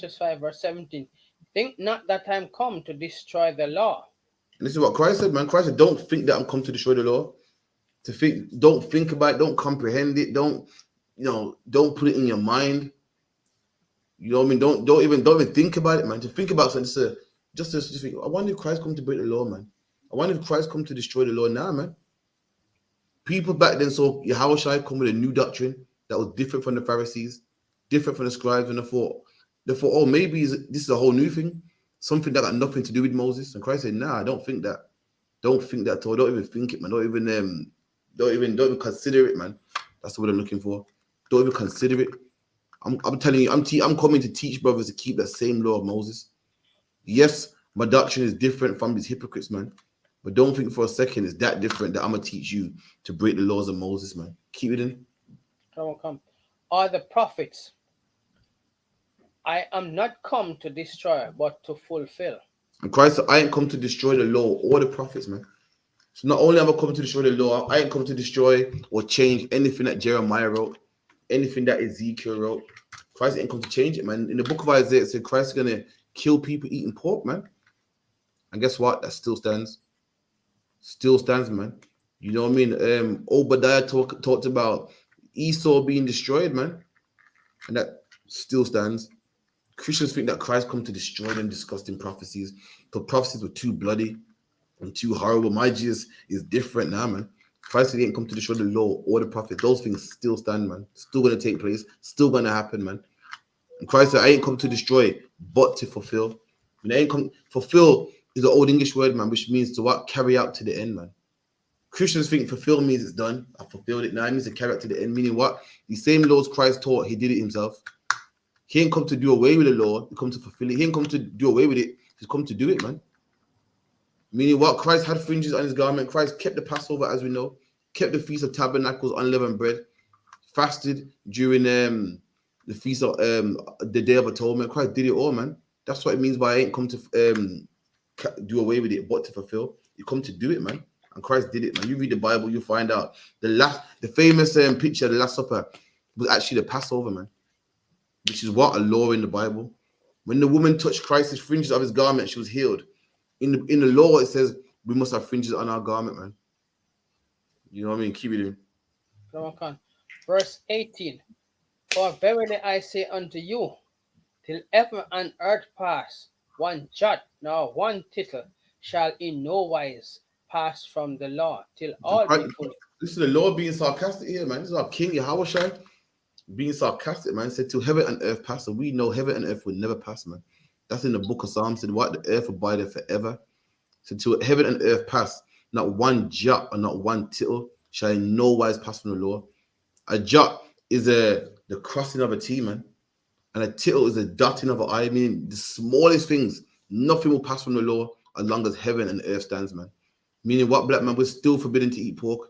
5, verse 17. Think not that I am come to destroy the law. And this is what Christ said, man. Christ said, don't think that I'm come to destroy the law. Don't think about it, don't comprehend it, don't put it in your mind. You know what I mean? Don't even think about it, man. To think about something, just think, I wonder if Christ come to break the law, man. I wonder if Christ come to destroy the law. Nah, man. People back then saw Yahushua come with a new doctrine that was different from the Pharisees, different from the scribes, and they thought, oh, maybe this is a whole new thing, something that got nothing to do with Moses. And Christ said, nah, I don't think that. Don't think that at all. Don't even think it, man. Don't even consider it, man. That's what I'm looking for. Don't even consider it. I'm telling you, I'm coming to teach brothers to keep that same law of Moses. Yes, my doctrine is different from these hypocrites, man. But don't think for a second it's that different that I'm gonna teach you to break the laws of Moses, man. Keep it in. Come. Are the prophets? I am not come to destroy, but to fulfill. And Christ said, I ain't come to destroy the law or the prophets, man. So not only am I come to destroy the law, I ain't come to destroy or change anything that Jeremiah wrote, anything that Ezekiel wrote. Christ ain't come to change it, man. In the book of Isaiah, it said Christ is gonna kill people eating pork, man. And guess what? That still stands. Still stands, man. You know what I mean? Obadiah talked about Esau being destroyed, man. And that still stands. Christians think that Christ come to destroy them disgusting prophecies. The prophecies were too bloody and too horrible. My Jesus is different now, man. Christ didn't come to destroy the law or the prophet. Those things still stand, man. Still going to take place. Still going to happen, man. And Christ said, I ain't come to destroy, but to fulfill. And I ain't come, fulfill is the old English word, man, which means to what? Carry out to the end, man. Christians think fulfill means it's done. I fulfilled it. Now it means to carry out to the end, meaning what? The same laws Christ taught, he did it himself. He ain't come to do away with the law. He come to fulfill it. He ain't come to do away with it. He's come to do it, man. Meaning what? Christ had fringes on his garment. Christ kept the Passover, as we know. Kept the Feast of Tabernacles, unleavened bread. Fasted during the Feast of the Day of Atonement. Christ did it all, man. That's what it means by I ain't come to do away with it, but to fulfill. You come to do it, man. And Christ did it, man. You read the Bible, you find out the famous picture of the Last Supper was actually the Passover, man. Which is what? A law in the Bible. When the woman touched Christ's fringes of his garment, she was healed. In the law, it says we must have fringes on our garment, man. You know what I mean? Keep it in. Come on. Verse 18. For verily I say unto you, till heaven and earth pass, one jot nor one tittle shall in no wise pass from the law till all be fulfilled. This is the Lord being sarcastic here, man. This is our King Yahawashi being sarcastic, man. Said till heaven and earth pass, and we know heaven and earth will never pass, man. That's in the book of Psalms. Said what? The earth abideth forever. So till heaven and earth pass, not one jot or not one tittle shall in no wise pass from the law. A jot is the crossing of a T, man. And a tittle is a dotting of an I, meaning the smallest things, nothing will pass from the law as long as heaven and earth stands, man. Meaning what, black man? We're still forbidden to eat pork.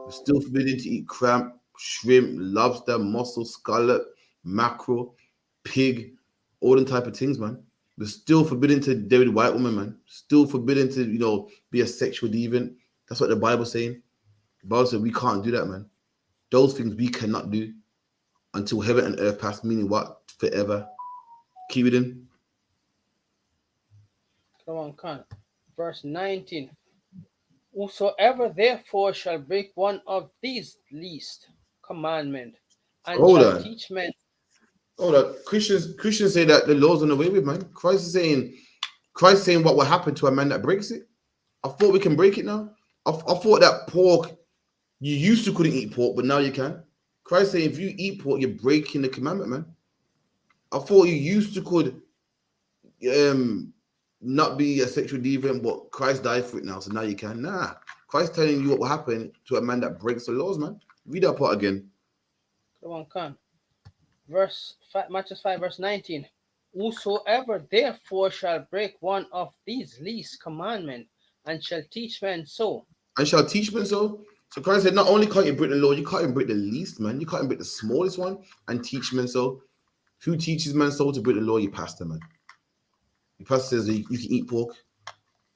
We're still forbidden to eat crab, shrimp, lobster, mussel, scallop, mackerel, pig, all them type of things, man. We're still forbidden to date with white woman, man. Still forbidden to, be a sexual deviant. That's what the Bible's saying. The Bible said we can't do that, man. Those things we cannot do until heaven and earth pass, meaning what? Forever. Keep it in. Come on. Verse 19. Whosoever therefore shall break one of these least commandments and shall teach men. Hold on. Christians say that the law's on the way with, man. Christ saying what will happen to a man that breaks it. I thought we can break it now. I thought that pork, you used to couldn't eat pork, but now you can. Christ saying if you eat pork, you're breaking the commandment, man. I thought you used to could not be a sexual deviant, but Christ died for it now, so now you can. Nah. Christ telling you what will happen to a man that breaks the laws, man. Read that part again. Come on. Verse 5, Matthew 5, verse 19. Whosoever therefore shall break one of these least commandments and shall teach men so. And shall teach men so? So Christ said, not only can't you break the law, you can't even break the least, man. You can't even break the smallest one and teach men so. Who teaches men so to break the law? Your pastor, man. Your pastor says you can eat pork.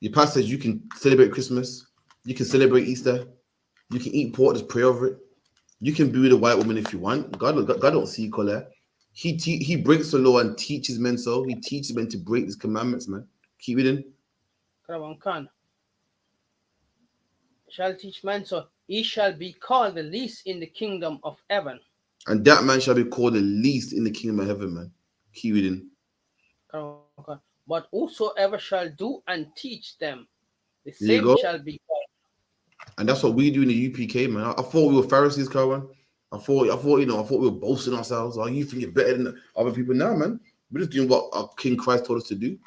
Your pastor says you can celebrate Christmas. You can celebrate Easter. You can eat pork, just pray over it. You can be with a white woman if you want. God don't see color. He breaks the law and teaches men so. He teaches men to break these commandments, man. Keep it in. Shall teach men so. He shall be called the least in the kingdom of heaven. And that man shall be called the least in the kingdom of heaven, man. Keep it in. But whosoever shall do and teach them, the same shall be called. And that's what we do in the UPK, man. I thought we were Pharisees, Kawan. I thought we were boasting ourselves. Oh, you think you're better than other people? Now, man. We're just doing what our King Christ told us to do.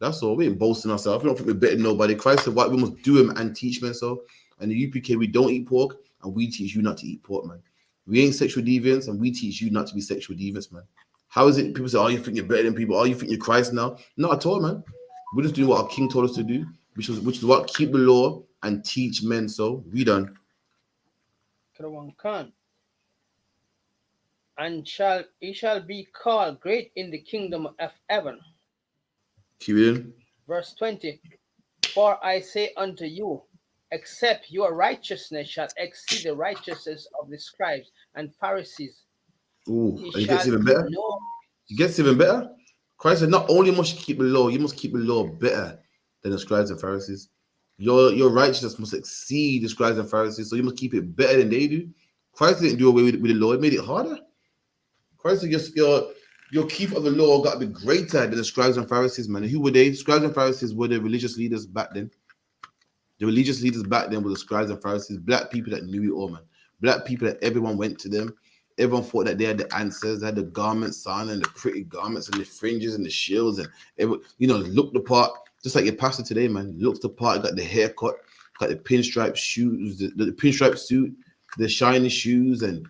That's all. We ain't boasting ourselves. We don't think we're better than nobody. Christ said what we must do him and teach men so. And the UPK, we don't eat pork, and we teach you not to eat pork, man. We ain't sexual deviants, and we teach you not to be sexual deviants, man. How is it people say, oh, you think you're better than people? Oh, you think you're Christ now? Not at all, man. We're just doing what our King told us to do, which is what? Keep the law and teach men. So we done. And he shall be called great in the kingdom of heaven. Keep it in. Verse 20. For I say unto you, except your righteousness shall exceed the righteousness of the scribes and Pharisees. Ooh, and it gets even better. It gets even better. Christ said, not only must you keep the law, you must keep the law better than the scribes and Pharisees. Your righteousness must exceed the scribes and Pharisees, so you must keep it better than they do. Christ didn't do away with the law; it made it harder. Christ said, your keep of the law got to be greater than the scribes and Pharisees, man. And who were they? Scribes and Pharisees were the religious leaders back then. The religious leaders back then were the scribes and Pharisees, black people that knew it all, man. Black people that everyone went to them. Everyone thought that they had the answers. They had the garments on and the pretty garments and the fringes and the shields and looked the part. Just like your pastor today, man, looks the part. Got the haircut, got the pinstripe shoes, the pinstripe suit, the shiny shoes, and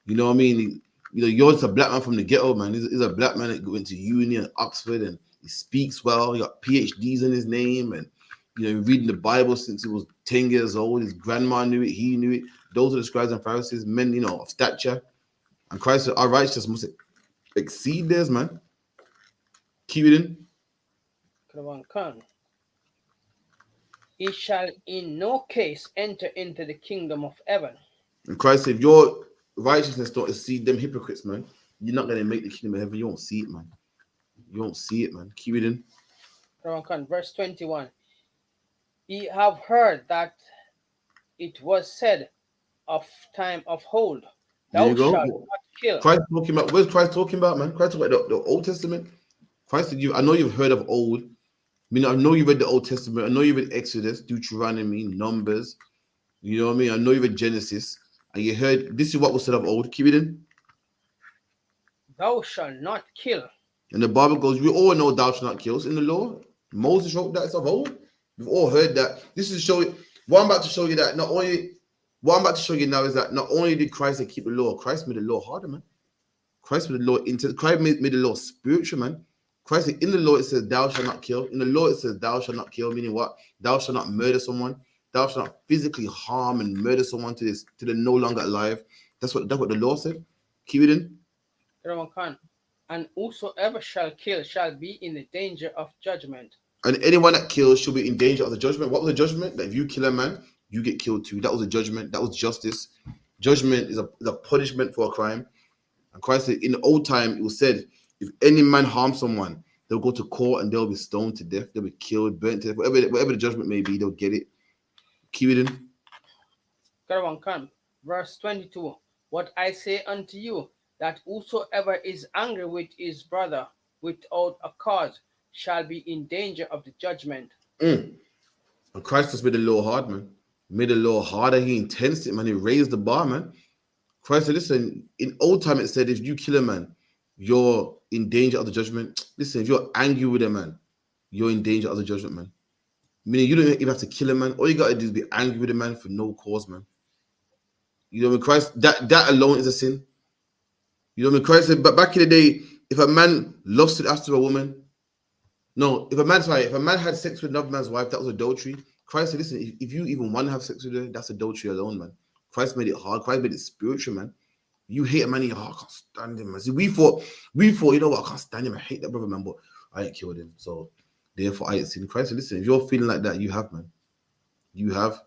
you know what I mean. You're just a black man from the ghetto, man. He's a black man that went to uni at Oxford and he speaks well. He got PhDs in his name, and reading the Bible since he was 10 years old. His grandma knew it. He knew it. Those are the scribes and Pharisees, men, of stature. And Christ said, our righteousness must exceed theirs, man. Keep it in. He shall in no case enter into the kingdom of heaven. And Christ said, if your righteousness don't exceed them hypocrites, man, you're not going to make the kingdom of heaven. You won't see it, man. You won't see it, man. Keep it in. Verse 21. Ye have heard that it was said of time of old, thou shalt not kill. Christ talking about, where's Christ talking about, man? Christ talking about the Old Testament. Christ said, I know you've heard of old. I know you read the Old Testament. I know you read Exodus, Deuteronomy, Numbers. You know what I mean? I know you read Genesis. And you heard, this is what was said of old. Keep it in. Thou shalt not kill. And the Bible goes, we all know thou shalt not kill. It's in the law. Moses wrote that. It's of old. We've all heard that. This is show you. What I'm about to show you that not only. What I'm about to show you now is that not only did Christ keep the law, Christ made the law harder, man. Christ made the law Christ made the law spiritual, man. Christ said, in the law it says, thou shalt not kill. In the law it says, thou shalt not kill. Meaning what? Thou shalt not murder someone. Thou shalt not physically harm and murder someone till they're no longer alive. That's what the law said. Keep it in. And whosoever shall kill shall be in the danger of judgment. And anyone that kills shall be in danger of the judgment. What was the judgment? That if you kill a man, you get killed too. That was a judgment. That was justice. Judgment is a punishment for a crime. And Christ said, in the old time, it was said, if any man harms someone, they'll go to court and they'll be stoned to death. They'll be killed, burnt to death. Whatever the judgment may be, they'll get it. Keep it in. Verse 22. What I say unto you, that whosoever is angry with his brother without a cause shall be in danger of the judgment. And Christ has made the law hard, man. Made the law harder. He intensed it, man. He raised the bar, man. Christ said, listen, in old time it said, if you kill a man, you're in danger of the judgment. Listen, if you're angry with a man, you're in danger of the judgment, man. Meaning you don't even have to kill a man. All you got to do is be angry with a man for no cause, man. You know, when Christ, that alone is a sin. You know, when Christ said, but back in the day, if a man lusted after a woman, if a man had sex with another man's wife, that was adultery. Christ said, listen, if you even want to have sex with her, that's adultery alone, man. Christ made it hard. Christ made it spiritual, man. You hate a man in your heart, I can't stand him, man. See, we thought, you know what, I can't stand him. I hate that brother, man, but I ain't killed him. So therefore I ain't seen Christ. Listen, if you're feeling like that, you have, man. You have.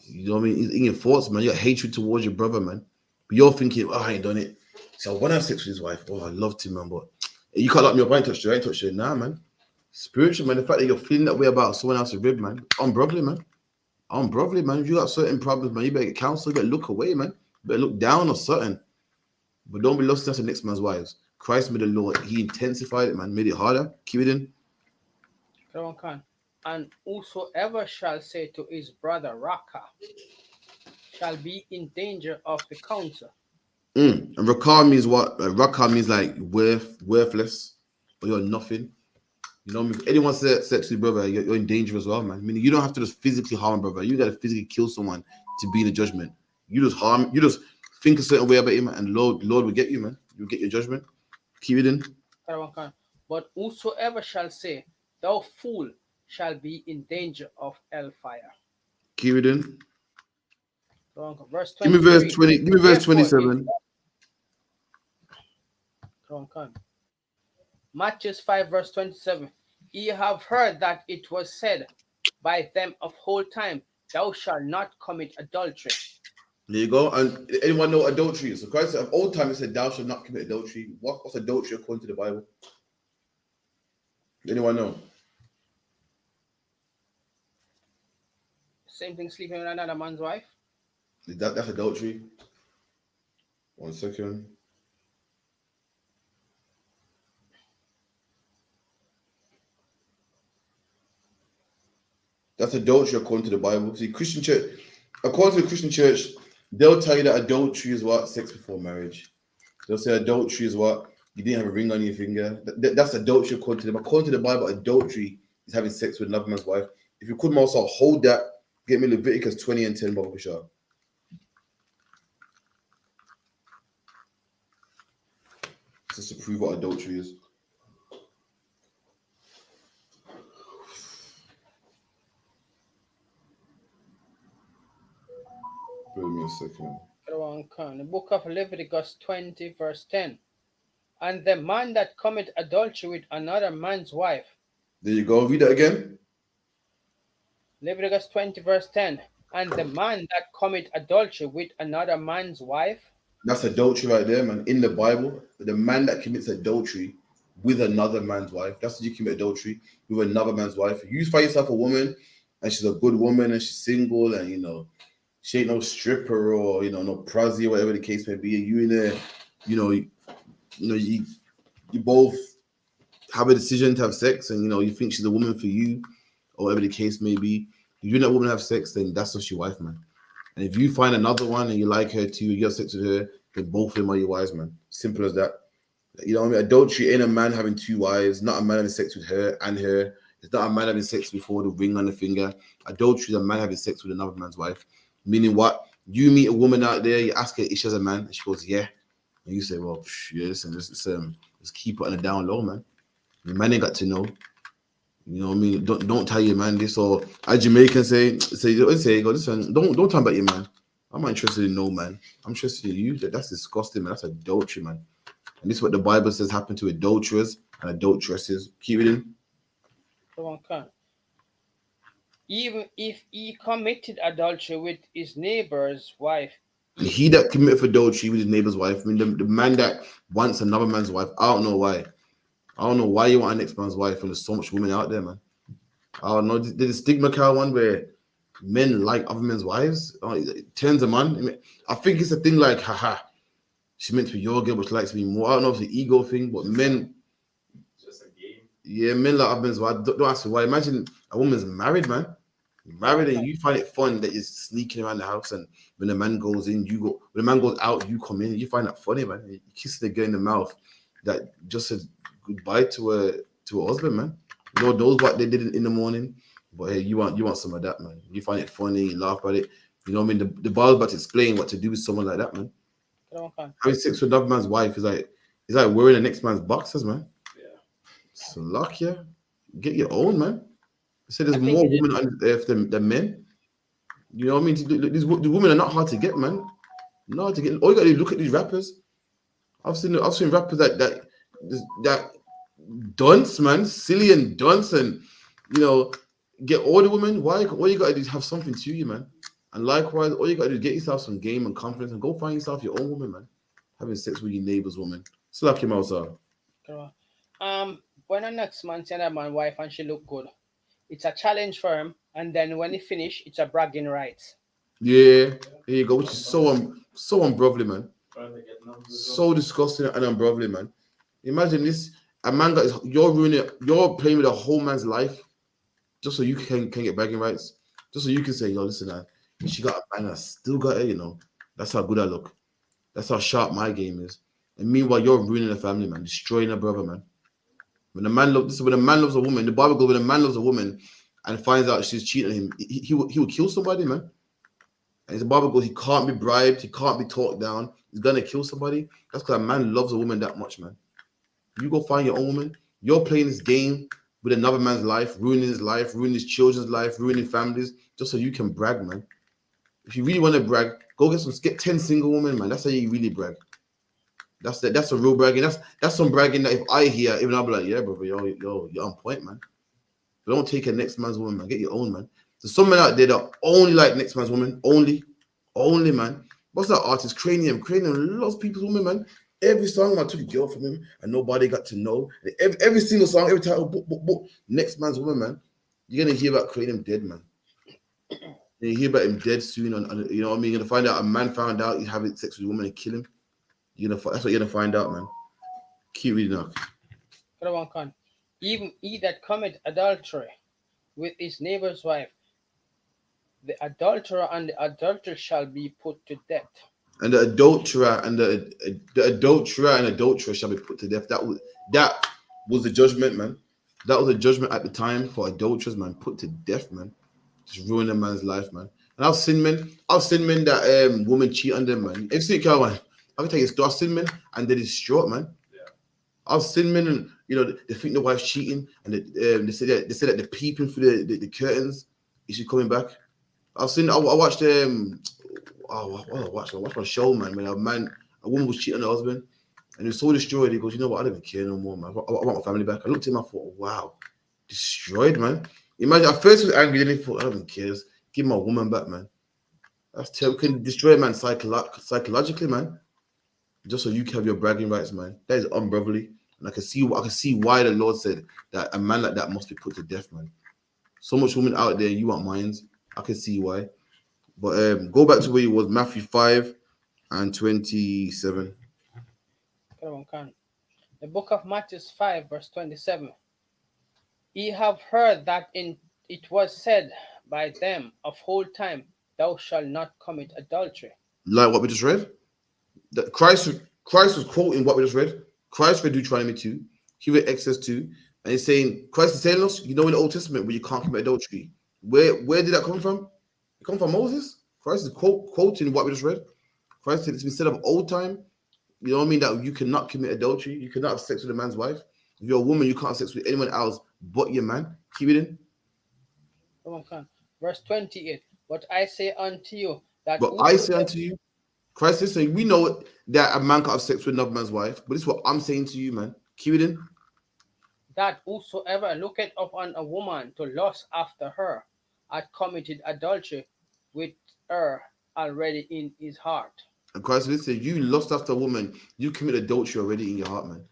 You know what I mean? In your thoughts, man. You got hatred towards your brother, man. But you're thinking, I ain't done it. So I want to have sex with his wife. Oh, I love to, man, but you can't lock me up. I ain't touched her. I ain't touched her. Nah, man. Spiritual, man. The fact that you're feeling that way about someone else's rib, man. Unbrotherly, man. Unbrotherly, man. If you got certain problems, man, you better get counsel. You better look away, man. You better look down or something. But don't be lusting after the next man's wives. Christ made the law. He intensified it, man. Made it harder. Keep it in. And whosoever shall say to his brother, Raka, shall be in danger of the council. And Raka means what? Raka means like worthless, or you're nothing. You know, if anyone says to your brother, you're in danger as well, man. Meaning you don't have to just physically harm a brother. You got to physically kill someone to be in the judgment. You just think a certain way about you, man, and Lord will get you, man. You'll get your judgment. Keep it in. But whosoever shall say, thou fool, shall be in danger of hellfire. Keep it in. Verse 23. Give me verse 20. Give me verse 27. Matthew 5 verse 27. Ye have heard that it was said by them of old time, thou shalt not commit adultery. There you go. And anyone know what adultery is? So Christ said of old time, he said, thou shalt not commit adultery. What's adultery according to the Bible? Anyone know? Same thing, sleeping with another man's wife. That's adultery. 1 second. That's adultery according to the Bible. See, Christian church, according to the Christian church, they'll tell you that adultery is what? Sex before marriage. They'll say adultery is what? You didn't have a ring on your finger. That's adultery according to them. According to the Bible, adultery is having sex with another man's wife. If you could also hold that, get me Leviticus 20 and 10, Baba Bashar. Just to prove what adultery is. Wait me a second. The book of Leviticus 20 verse 10. And the man that commit adultery with another man's wife. There you go. Read that again. Leviticus 20 verse 10. And the man that commit adultery with another man's wife. That's adultery right there, man. In the Bible, the man that commits adultery with another man's wife, that's what you commit adultery with another man's wife. You find yourself a woman and she's a good woman and she's single and, you know, she ain't no stripper or, you know, no prozzy or whatever the case may be. You in there, you both have a decision to have sex and, you know, you think she's a woman for you or whatever the case may be. If you and that woman have sex, then that's just your wife, man. And if you find another one and you like her too, you have sex with her, then both of them are your wives, man. Simple as that. You know what I mean? Adultery ain't a man having two wives, not a man having sex with her and her. It's not a man having sex before the ring on the finger. Adultery is a man having sex with another man's wife. Meaning what? You meet a woman out there, you ask her if she has a man, and she goes, yeah. And you say, well, yeah, listen, just keep it on the down low, man. The man ain't got to know. You know what I mean? Don't tell your man this, or as Jamaicans say, go, listen, don't tell about your man. I'm not interested in no man. I'm interested in you. That's disgusting, man. That's adultery, man. And this is what the Bible says happened to adulterers and adulteresses. Keep it in. Even if he committed adultery with his neighbor's wife. And he that committed adultery with his neighbor's wife, I mean, the man that wants another man's wife, I don't know why. I don't know why you want an next man's wife when there's so much women out there, man. I don't know. There's a stigma car one where men like other men's wives. It turns them on. I think it's a thing like, haha, she meant to be your girl, but she likes me more. I don't know if it's an ego thing, but men. Just a game. Yeah, men like other men's wives. Don't ask me why. Imagine a woman's married, man. You're married and you find it fun that you're sneaking around the house, and when the man goes in, you go. When the man goes out, you come in. You find that funny, man. You kiss the girl in the mouth that just said goodbye to a husband, man. Lord knows what they did in the morning, but hey, you want some of that, man. You find it funny, you laugh about it. You know what I mean? The Bible's about to explain what to do with someone like that, man. Having sex with another man's wife is like wearing the next man's boxers, man. Yeah. So luck, yeah. Get your own, man. I said there's more women on earth than men. You know what I mean? These women are not hard to get, man. Not hard to get. All you gotta do is look at these rappers. I've seen rappers that dunce, man, silly and dunce, and you know, get all the women. Why? All you gotta do is have something to you, man. And likewise, all you gotta do is get yourself some game and confidence, and go find yourself your own woman, man. Having sex with your neighbor's woman. Slap him outside. When the next man see that man's wife and she look good, it's a challenge for him, and then when he finish, it's a bragging rights. Yeah, there you go. Which is so unbrotherly, man. So disgusting and unbrotherly, man. Imagine this: a man you're playing with a whole man's life just so you can get bragging rights, just so you can say, yo, listen, man, she got a man, I still got her, you know. That's how good I look. That's how sharp my game is. And meanwhile, you're ruining a family, man, destroying a brother, man. When a man loves a woman, the Bible goes, when a man loves a woman and finds out she's cheating on him, he will kill somebody, man. And his Bible goes, he can't be bribed, he can't be talked down, he's gonna kill somebody. That's because a man loves a woman that much, man. You go find your own woman. You're playing this game with another man's life, ruining his life, ruining his children's life, ruining families, just so you can brag, man. If you really want to brag, go get 10 single women, man. That's how you really brag. That's a real bragging. That's some bragging that if I hear, even I'll be like, yeah, brother, you're on point, man. But don't take a next man's woman, man. Get your own, man. There's some men out there that only like next man's woman, only, man. What's that artist? Cranium loves people's women, man. Every song I took a girl from him and nobody got to know. Every single song, every title, book, next man's woman, man. You're gonna hear about Cranium dead, man. You hear about him dead soon, and you know what I mean. You're gonna find out a man found out he's having sex with a woman and kill him. That's what you're gonna find out, man. Keep reading up. Even he that commit adultery with his neighbor's wife, the adulterer and the adulteress shall be put to death. And the adulterer and the adulteress shall be put to death. That was the judgment, man. That was the judgment at the time for adulterers, man. Put to death, man. Just ruin a man's life, man. And I've seen men that women cheat on them, man. If you see, man, I can tell you a story. I've seen men and they're distraught, man. Yeah. I've seen men and they think the wife's cheating, and they say that they're peeping through the curtains. Is she coming back? I watched I watched my show, man. When a woman was cheating on her husband, and he was so destroyed. He goes, you know what? I don't even care no more, man. I want my family back. I looked at him, I thought, wow, destroyed, man. Imagine, at first he was angry, then he thought, I don't even care. Just give my woman back, man. That's terrible. Can destroy a man psychologically, man. Just so you can have your bragging rights, man. That is unbrotherly. And I can see why the Lord said that a man like that must be put to death, man. So much women out there, you want minds. I can see why. But go back to where you was, Matthew 5 and 27. The book of Matthew 5, verse 27. Ye have heard that it was said by them of old time, thou shalt not commit adultery. Like what we just read? That Christ was quoting what we just read. Christ read Deuteronomy 2. He read Exodus 2. And he's saying, Christ is telling us, in the Old Testament, where you can't commit adultery. Where did that come from? It come from Moses. Christ is quoting what we just read. Christ said it's been said of old time, you know what I mean, that you cannot commit adultery. You cannot have sex with a man's wife. If you're a woman, you can't have sex with anyone else but your man. Keep it in. Verse 28. But I say unto you that. But I say unto you, Christ is saying, we know that a man can't have sex with another man's wife, but this is what I'm saying to you, man. Keep it in. That whosoever looketh upon a woman to lust after her hath committed adultery with her already in his heart. And Christ said, you lust after a woman, you commit adultery already in your heart, man.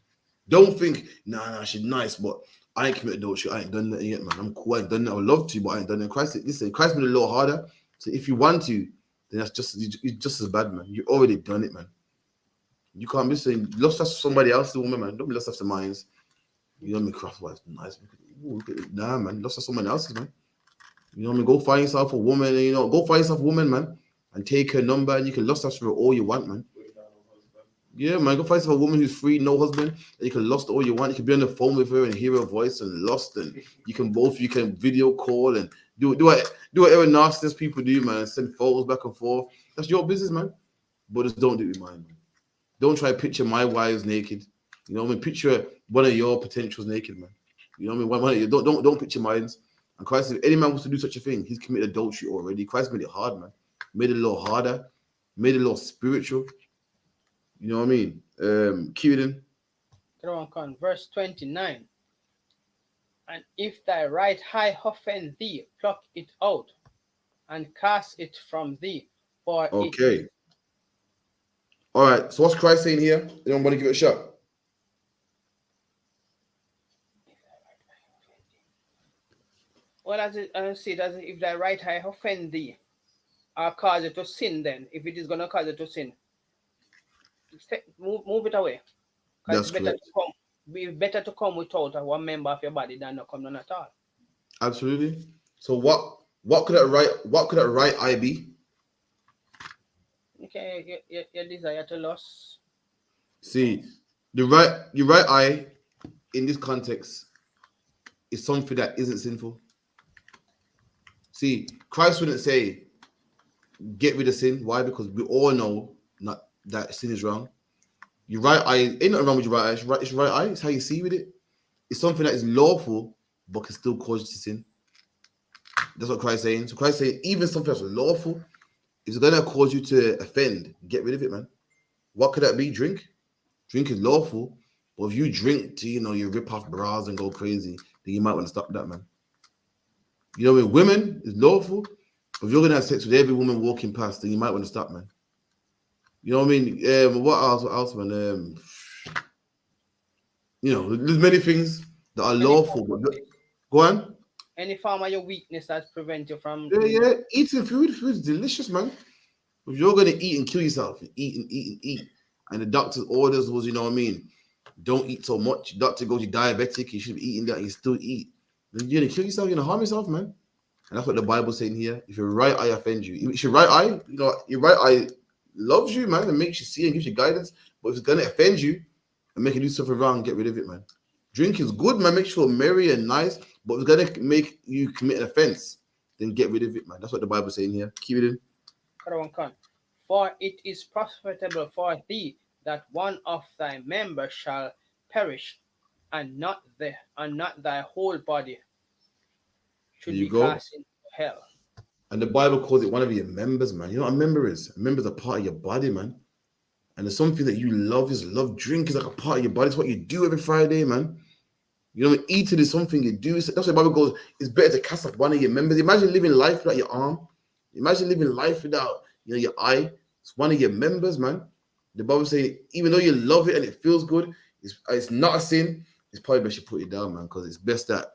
Don't think, nah, she's nice, but I ain't commit adultery. I ain't done that yet, man. I'm cool. I ain't done that. I would love to, but I ain't done it. Christ made it a little harder. So if you want to, then it's just as bad, man. You already done it, man. You can't be saying lust after somebody else's woman, man. Don't be lust after mine. You know what I mean? Craft wife, nice. Nah, man. Lust after someone else's, man. You know what I mean? Go find yourself a woman, man, and take her number, and you can lust after her all you want, man. Yeah, man. Go find yourself a woman who's free, no husband, and you can lust all you want. You can be on the phone with her and hear her voice and lust, and you can video call and do whatever nastiness people do, man, and send photos back and forth. That's your business, man. But just don't do it with mine, man. Don't try to picture my wives naked. You know what I mean? Picture one of your potentials naked, man. You know what I mean? Don't picture mine. And Christ, if any man wants to do such a thing, he's committed adultery already. Christ made it hard, man. Made it a little harder. Made it a little spiritual. You know what I mean? Keep it in. Verse 29. And if thy right eye offend thee, pluck it out and cast it from thee. For okay. All right. So what's Christ saying here? Anyone want to give it a shot? Well, as I see it, as if thy right eye offend thee, or cause it to sin, then if it is going to cause it to sin, move it away. That's correct. It's better to come without one member of your body than not come none at all. Absolutely. So what could that right eye be? Okay, your desire to lust. See, your right eye in this context is something that isn't sinful. See, Christ wouldn't say, get rid of sin. Why? Because we all know not that sin is wrong. Your right eye ain't nothing wrong with your right eye. It's right eye. It's how you see with it. It's something that is lawful but can still cause you to sin. That's what Christ's saying. So Christ's saying even something that's lawful, if it's gonna cause you to offend, get rid of it, man. What could that be? Drink. Drink is lawful, but if you drink to you rip off bras and go crazy, then you might want to stop that, man. You know, with women, it's lawful. If you're gonna have sex with every woman walking past, then you might want to stop, man. You know what I mean? What else, man? There's many things that are lawful. But go on. Any form of your weakness that prevent you from Yeah. Eating food's delicious, man. If you're gonna eat and kill yourself, eat, and the doctor's orders was, you know what I mean, don't eat so much. The doctor goes, you're diabetic, you should be eating that, and you still eat. Then you're gonna kill yourself, you're gonna harm yourself, man. And that's what the Bible's saying here. If your right eye offends you, if your right eye, your right eye loves you, man, and makes you see and gives you guidance. But if it's gonna offend you and make you do something wrong, get rid of it, man. Drink is good, man. Make sure merry and nice. But if it's gonna make you commit an offense, then get rid of it, man. That's what the Bible's saying here. Keep it in. For it is profitable for thee that one of thy members shall perish, and not thy whole body should be cast into hell. And the Bible calls it one of your members, man. You know what a member is? A member is a part of your body, man. And it's something that you love. Drink is like a part of your body. It's what you do every Friday, man. You know, eating is something you do. That's why the Bible goes, it's better to cast off one of your members. Imagine living life without your arm. Imagine living life without your eye. It's one of your members, man. The Bible saying, even though you love it and it feels good, it's not a sin. It's probably best you put it down, man, because it's best that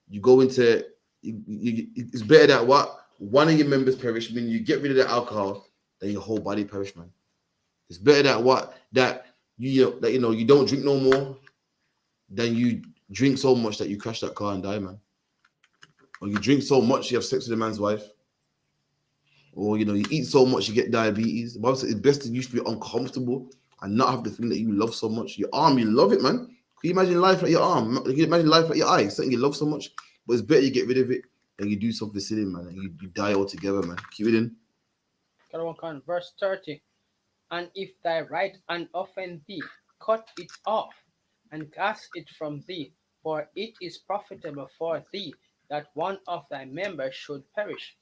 you go into. It's better that one of your members perish. I mean, you get rid of the alcohol, then your whole body perish, man. It's better that you don't drink no more than you drink so much that you crash that car and die, man. Or you drink so much you have sex with a man's wife. Or you eat so much you get diabetes. The Bible says it's best that you should be uncomfortable and not have the thing that you love so much. Your arm, you love it, man. Can you imagine life at your arm? Can you imagine life at your eye? Something you love so much, but it's better you get rid of it than you do something silly, man. And you die altogether, man. Keep it in. Verse 30. And if thy right hand offend thee, cut it off and cast it from thee, for it is profitable for thee that one of thy members should perish.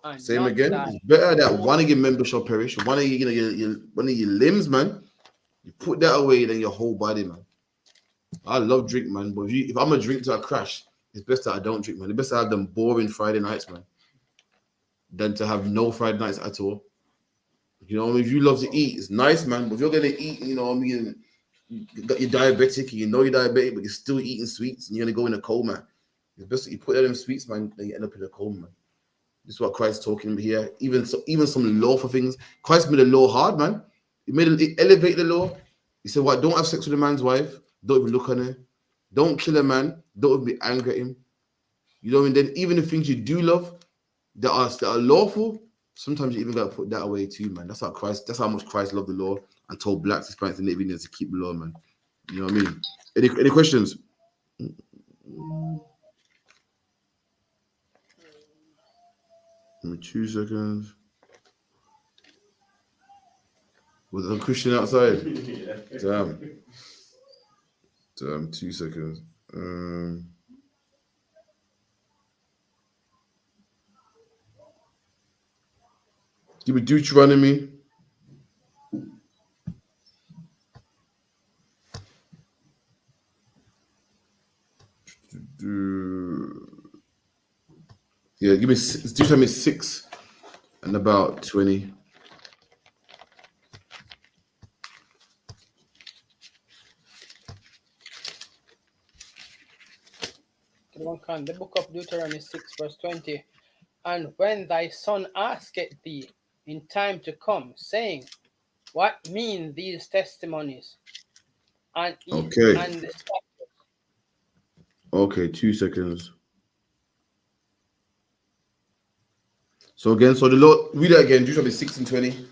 And same again. It's better that one of your members shall perish. One of one of your limbs, man. You put that away than your whole body, man. I love drink, man. But if I'm a drink to a crash, it's best that I don't drink, man. It's best to have them boring Friday nights, man, than to have no Friday nights at all. You know, if you love to eat, it's nice, man. But if you're gonna eat, you know what I mean, you got your diabetic, and you know you're diabetic, but you're still eating sweets, and you're gonna go in a coma. It's best that you put that in sweets, man, then you end up in a coma, man. This is what Christ's talking about here. Even some lawful things. Christ made the law hard, man. He elevated the law. He said, "What? Don't have sex with a man's wife. Don't even look on her. Don't kill a man. Don't even be angry at him." You know what I mean? Then even the things you do love that are lawful, sometimes you even got to put that away too, man. That's how much Christ loved the law and told blacks, Hispanics, and Native Indians to keep the law, man. You know what I mean? Any questions? Give me 2 seconds. Was there a Christian outside? Yeah. Damn, 2 seconds. Give me Deuteronomy. Yeah, give me Deuteronomy 6 and about 20. The book of Deuteronomy 6 verse 20. And when thy son asketh thee in time to come, saying, what mean these testimonies? And the Okay, 2 seconds. So the Lord, read that again, Deuteronomy 6 and 20.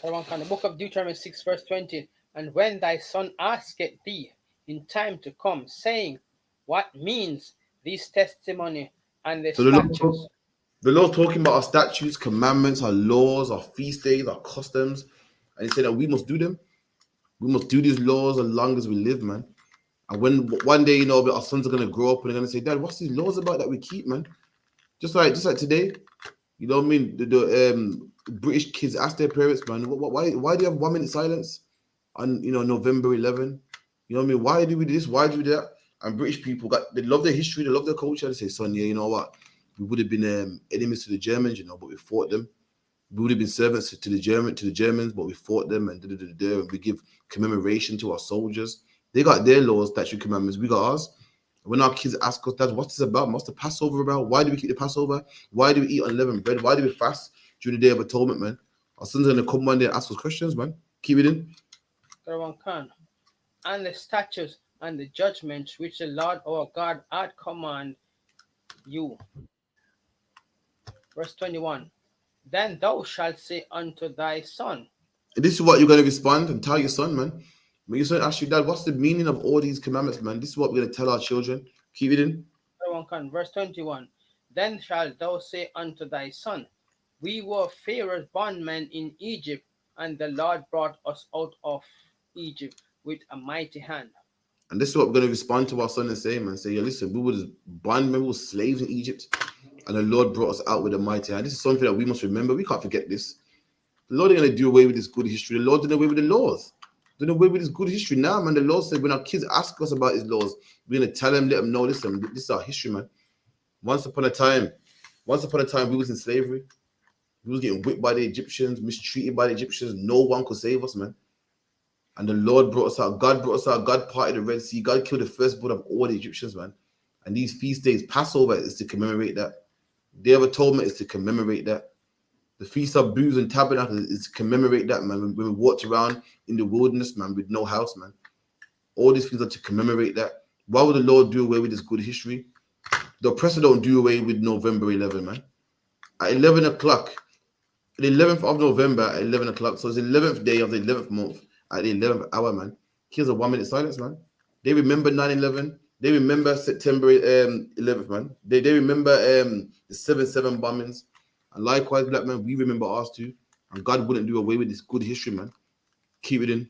The book of Deuteronomy 6 verse 20. And when thy son asketh thee in time to come, saying, what means this testimony and the statutes? The Lord's talking about our statutes, commandments, our laws, our feast days, our customs. And he said that we must do them. We must do these laws as long as we live, man. And when one day, you know, our sons are going to grow up and they're going to say, Dad, what's these laws about that we keep, man? Just like today, you know what I mean? The British kids ask their parents, man, why do you have 1 minute silence on, you know, November 11? You know what I mean? Why do we do this? Why do we do that? And British people they love their history, they love their culture. They say, son, yeah, you know what? We would have been enemies to the Germans, you know, but we fought them. We would have been servants to the Germans, but we fought them, and we give commemoration to our soldiers. They got their laws, statute, commandments. We got ours. When our kids ask us, Dad, what's this about? What's the Passover about? Why do we keep the Passover? Why do we eat unleavened bread? Why do we fast during the Day of Atonement, man? Our sons are going to come one day and ask us questions, man. Keep it in. And the statutes and the judgments which the Lord our God hath commanded you. Verse 21. Then thou shalt say unto thy son. And this is what you're going to respond and tell your son, man. When your son asks you, Dad, what's the meaning of all these commandments, man? This is what we're going to tell our children. Keep it in. Verse 21. Then shalt thou say unto thy son, we were Pharaoh's bondmen in Egypt, and the Lord brought us out of Egypt with a mighty hand. And this is what we're going to respond to our son and say, man. Say, yeah, listen, we were bondmen, we were slaves in Egypt, and the Lord brought us out with a mighty hand. This is something that we must remember. We can't forget this. The Lord ain't going to do away with this good history. The Lord did away with the laws. Did away with this good history. Now, man, the Lord said when our kids ask us about his laws, we're going to tell them, let them know, listen, this is our history, man. Once upon a time, we was in slavery. We was getting whipped by the Egyptians, mistreated by the Egyptians. No one could save us, man. And the Lord brought us out. God brought us out. God parted the Red Sea. God killed the firstborn of all the Egyptians, man. And these feast days, Passover is to commemorate that. Day of Atonement is to commemorate that. The Feast of Booths and Tabernacles is to commemorate that, man. When we walked around in the wilderness, man, with no house, man. All these things are to commemorate that. Why would the Lord do away with this good history? The oppressor don't do away with November 11, man. At 11 o'clock, the 11th of November at 11 o'clock, so it's the 11th day of the 11th month at the 11th hour, man. Here's a 1 minute silence, man. They remember 9/11. They remember September 11th, man. They remember the 7/7 bombings. And likewise, black man, we remember ours too. And God wouldn't do away with this good history, man. Keep it in.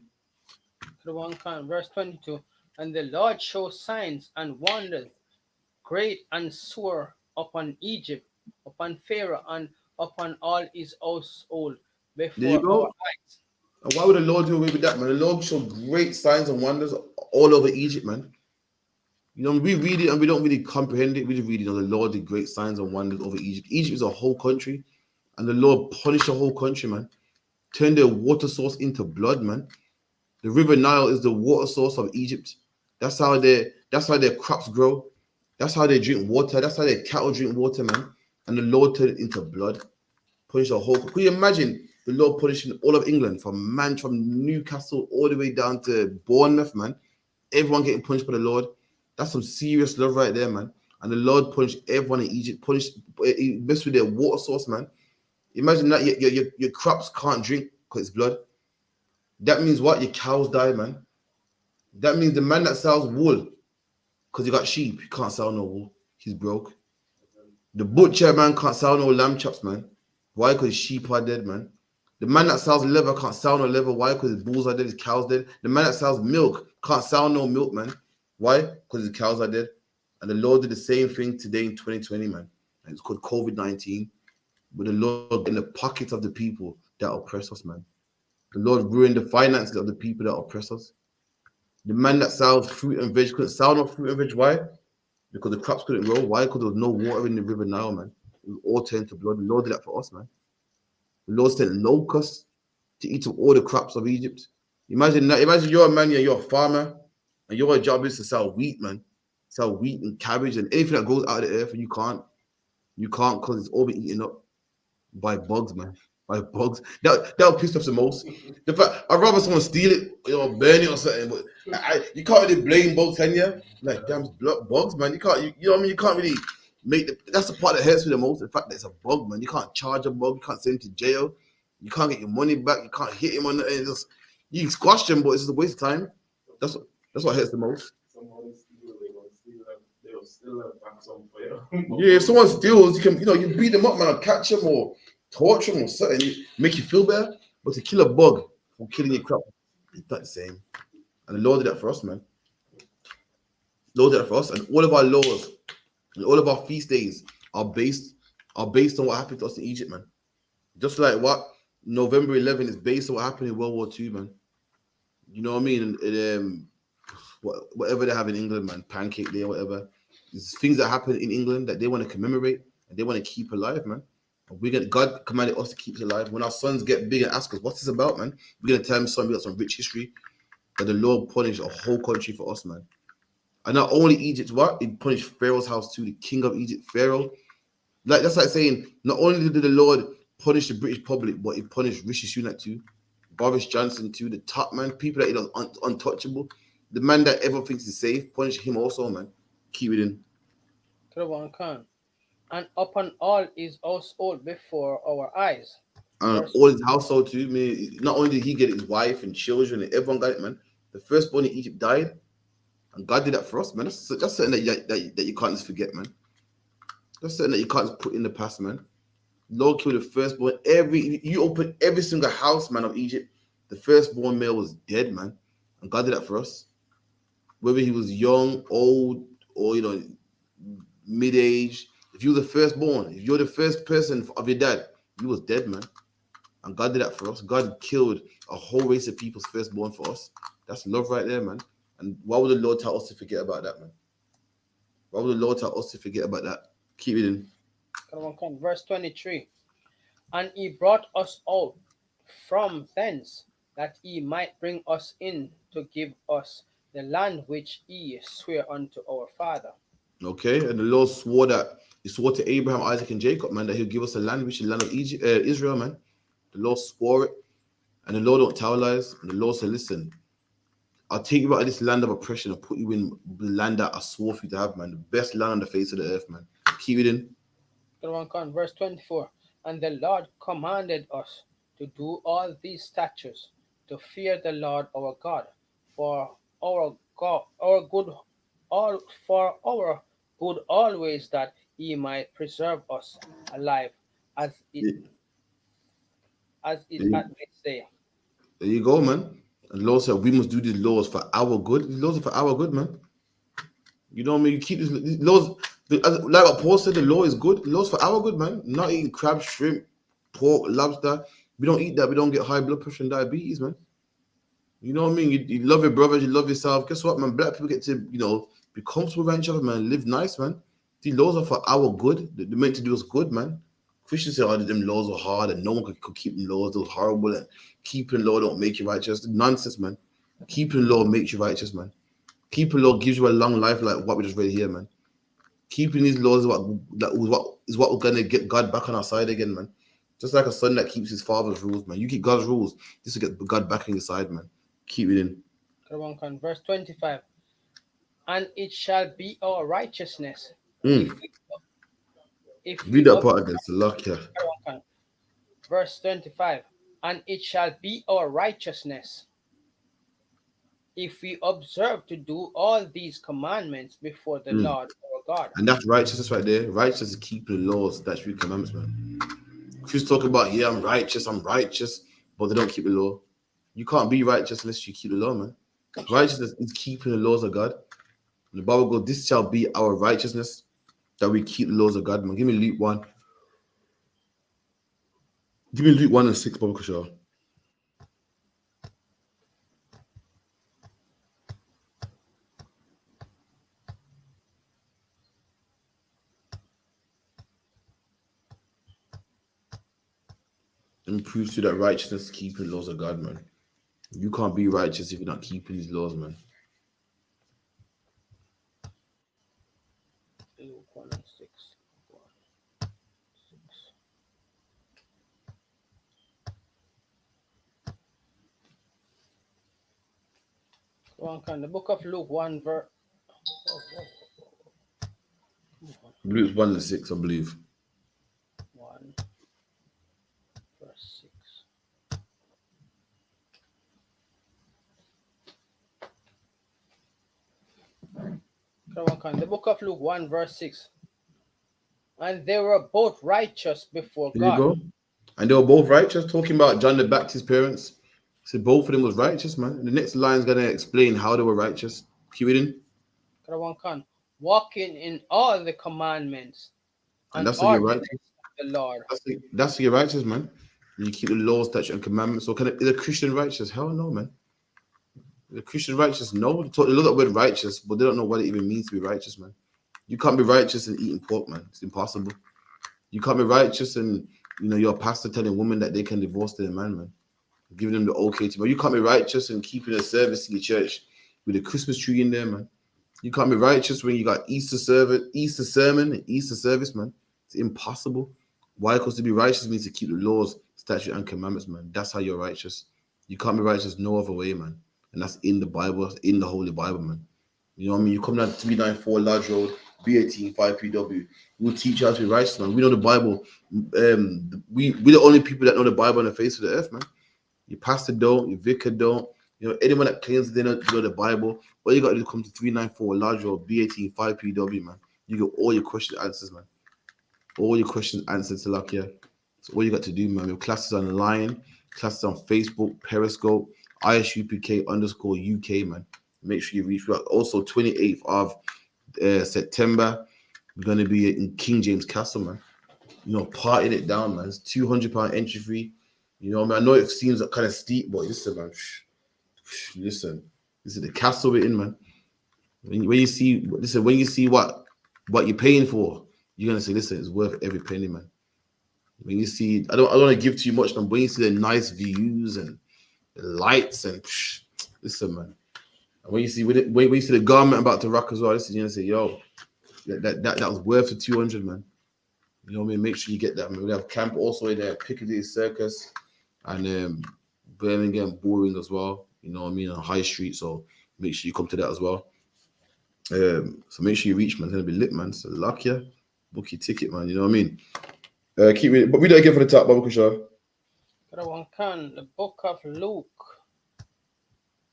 Verse 22. And the Lord showed signs and wonders, great and sore, upon Egypt, upon Pharaoh, and upon all his household before our eyes. And why would the Lord do away with that, man? The Lord showed great signs and wonders all over Egypt, man. You know, we read it and we don't really comprehend it. We just read it. You know, the Lord did great signs and wonders over Egypt. Egypt is a whole country, and the Lord punished the whole country, man. Turned their water source into blood, man. The River Nile is the water source of Egypt. That's how their crops grow. That's how they drink water. That's how their cattle drink water, man. And the Lord turned it into blood. Punished the whole. Could you imagine the Lord punishing all of England from Newcastle all the way down to Bournemouth, man? Everyone getting punished by the Lord. That's some serious love right there, man. And the Lord punished everyone in Egypt. He messed with their water source, man. Imagine that your crops can't drink because it's blood. That means what? Your cows die, man. That means the man that sells wool, because he got sheep, he can't sell no wool. He's broke. The butcher, man, can't sell no lamb chops, man. Why? Because his sheep are dead, man. The man that sells leather can't sell no leather. Why? Because his bulls are dead, his cows dead. The man that sells milk can't sell no milk, man. Why? Because his cows are dead. And the Lord did the same thing today in 2020, man. And it's called COVID-19. But the Lord in the pockets of the people that oppress us, man. The Lord ruined the finances of the people that oppress us. The man that sells fruit and veg couldn't sell no fruit and veg. Why? Because the crops couldn't grow. Why? Because there was no water in the river Nile, man. It was all turned to blood. The Lord did that for us, man. The Lord sent locusts to eat up all the crops of Egypt. Imagine that. Imagine you're a man, you're a farmer, and your job is to sell wheat, man. Sell wheat and cabbage and anything that goes out of the earth, and you can't because it's all been eaten up by bugs, man. By bugs. That'll piss us the most. The fact I'd rather someone steal it, burn it or something. But you can't really blame bugs, can you? Like damn bugs, man. You can't. You know what I mean? You can't really make that's the part that hurts me the most. The fact that it's a bug, man. You can't charge a bug. You can't send him to jail. You can't get your money back. You can't hit him on the end. You can squash them, but it's just a waste of time. That's what hurts the most. still back some for you. Yeah, if someone steals, you can, you beat them up, man, or catch them or torture them or something, make you feel better. But to kill a bug for killing your crop, it's not the same. And the Lord did that for us, man. The Lord did that for us, and all of our laws and all of our feast days are based on what happened to us in Egypt, man. Just like what November 11 is based on what happened in World War II, man. You know what I mean? Whatever they have in England, man, Pancake Day or whatever. There's things that happen in England that they want to commemorate and they want to keep alive, man. God commanded us to keep it alive. When our sons get big and ask us, what's this about, man? We're gonna tell them, son, we got some rich history that the Lord punished a whole country for us, man. And not only Egypt, what? He punished Pharaoh's house too, the king of Egypt, Pharaoh. Like that's like saying, not only did the Lord punish the British public, but he punished Rishi Sunak too, Boris Johnson too, the top man, people that he does untouchable. The man that everyone thinks is safe, punish him also, man. Keep it in. And upon all is household before our eyes. All his household too, man. Not only did he get his wife and children and everyone got it, man. The firstborn in Egypt died, and God did that for us, man. That's something that you can't just forget, man. That's something that you can't just put in the past, man. Lord killed the firstborn. You open every single house, man, of Egypt. The firstborn male was dead, man, and God did that for us. Whether he was young, old, or mid-age, if you were the firstborn, if you're the first person of your dad, you was dead, man. And God did that for us. God killed a whole race of people's firstborn for us. That's love right there, man. And why would the Lord tell us to forget about that, man? Why would the Lord tell us to forget about that? Keep it in. Verse 23. And he brought us out from thence, that he might bring us in to give us the land which he sware unto our father. Okay, and the Lord swore to Abraham, Isaac, and Jacob, man, that he'll give us a land, which is the land of Israel, man. The Lord swore it, and the Lord don't tell lies. And the Lord said, listen, I'll take you out of this land of oppression and put you in the land that I swore for you to have, man. The best land on the face of the earth, man. Keep it in. Verse 24. And the Lord commanded us to do all these statutes, to fear the Lord our God, for our good always, that he might preserve us alive as it at this day. There you go, man. And the Lord said we must do these laws for our good. These laws are for our good, man. You know what I mean? You keep these laws. Like what Paul said, the law is good. The law's for our good, man. Not eating crab, shrimp, pork, lobster. We don't eat that. We don't get high blood pressure and diabetes, man. You know what I mean? You love your brothers, you love yourself. Guess what, man? Black people get to, be comfortable around each other, man. Live nice, man. These laws are for our good. They're meant to do us good, man. Christians say, oh, them laws are hard and no one could keep them laws. Those horrible and keeping law don't make you righteous. Nonsense, man. Keeping law makes you righteous, man. Keeping law gives you a long life, like what we just read here, man. Keeping these laws is what we're gonna get God back on our side again, man. Just like a son that keeps his father's rules, man. You keep God's rules, this will get God back on your side, man. Keep it in. Verse 25. And it shall be our righteousness if Read that part again, so luck, yeah. Verse 25. And it shall be our righteousness if we observe to do all these commandments before the Lord our God. And that's righteousness right there. Righteousness is keeping the laws, that's your commandments, man. Christians talk about, yeah, I'm righteous, but they don't keep the law. You can't be righteous unless you keep the law, man. Righteousness is keeping the laws of God. And the Bible goes, this shall be our righteousness, that we keep the laws of God, man. Give me Luke 1. Give me Luke 1 and 6, Baba Kushal. And prove to you that righteousness is keeping the laws of God, man. You can't be righteous if you're not keeping these laws, man. Luke 1 and 6. 1, 6. The book of Luke 1 verse. Luke 1 and 6, I believe. 1 verse 6. The book of Luke 1 verse 6. And they were both righteous before There you God. go. And they were both righteous, talking about John the Baptist's parents. So both of them was righteous, man. And the next line is going to explain how they were righteous. Keep reading. Walking in all the commandments And that's how you're righteous. of the Lord. That's how you're righteous, man. You keep the laws, statutes, and commandments. So is a Christian righteous? Hell no, man. The Christian righteous, no. They look at the word righteous, but they don't know what it even means to be righteous, man. You can't be righteous and eating pork, man. It's impossible. You can't be righteous and you're a pastor telling women that they can divorce their man. Giving them the okay to, but you can't be righteous and keeping a service in your church with a Christmas tree in there, man. You can't be righteous when you got Easter sermon, and Easter service, man. It's impossible. Why? Because to be righteous means to keep the laws, statutes, and commandments, man. That's how you're righteous. You can't be righteous no other way, man. And that's in the Bible, in the Holy Bible, man. You know what I mean? You come down to 394 Lodge Road, B18 5PW. We'll teach you how to be righteous, man. We know the Bible. We're the only people that know the Bible on the face of the earth, man. Your pastor don't, your vicar don't. Anyone that claims they know the Bible, all you got to do is come to 394 Large Road, B18 5PW, man. You get all your questions answers, man. All your questions answered, Salakia. So all you got to do, man. We have classes online, classes on Facebook, Periscope, ISUPK_UK, man. Make sure you reach out. Also, 28th of September, we're going to be in King James Castle, man. Partying it down, man. It's £200 entry fee. I know it seems kind of steep, but listen, man. Listen, this is the castle we're in, man. When you see what you're paying for, you're gonna say, listen, it's worth every penny, man. When you see, I don't want to give too much, man. When you see the nice views and the lights and listen, man. And when you see the garment about to rock as well, listen, you're gonna say, yo, that was worth the 200, man. You know what I mean? Make sure you get that, man. We have camp also in there, Piccadilly Circus, and Birmingham Boring as well. You know what I mean? On High Street. So make sure you come to that as well. So make sure you reach, man. It's gonna be lit, man. So luck ya. Book your ticket, man. You know what I mean? Keep reading. But read that again for the top, Baba Kushar. The book of Luke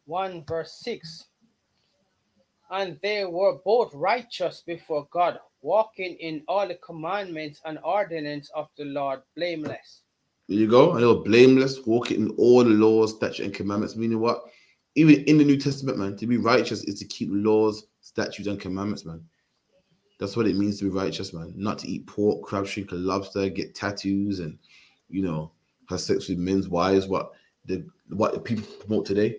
1 verse 6. And they were both righteous before God, walking in all the commandments and ordinances of the Lord, blameless. There you go. And they were blameless, walking in all the laws, statutes, and commandments. Meaning what? Even in the New Testament, man, to be righteous is to keep laws, statutes, and commandments, man. That's what it means to be righteous, man. Not to eat pork, crab, shrimp, and lobster, get tattoos, and have sex with men's wives. What the people promote today.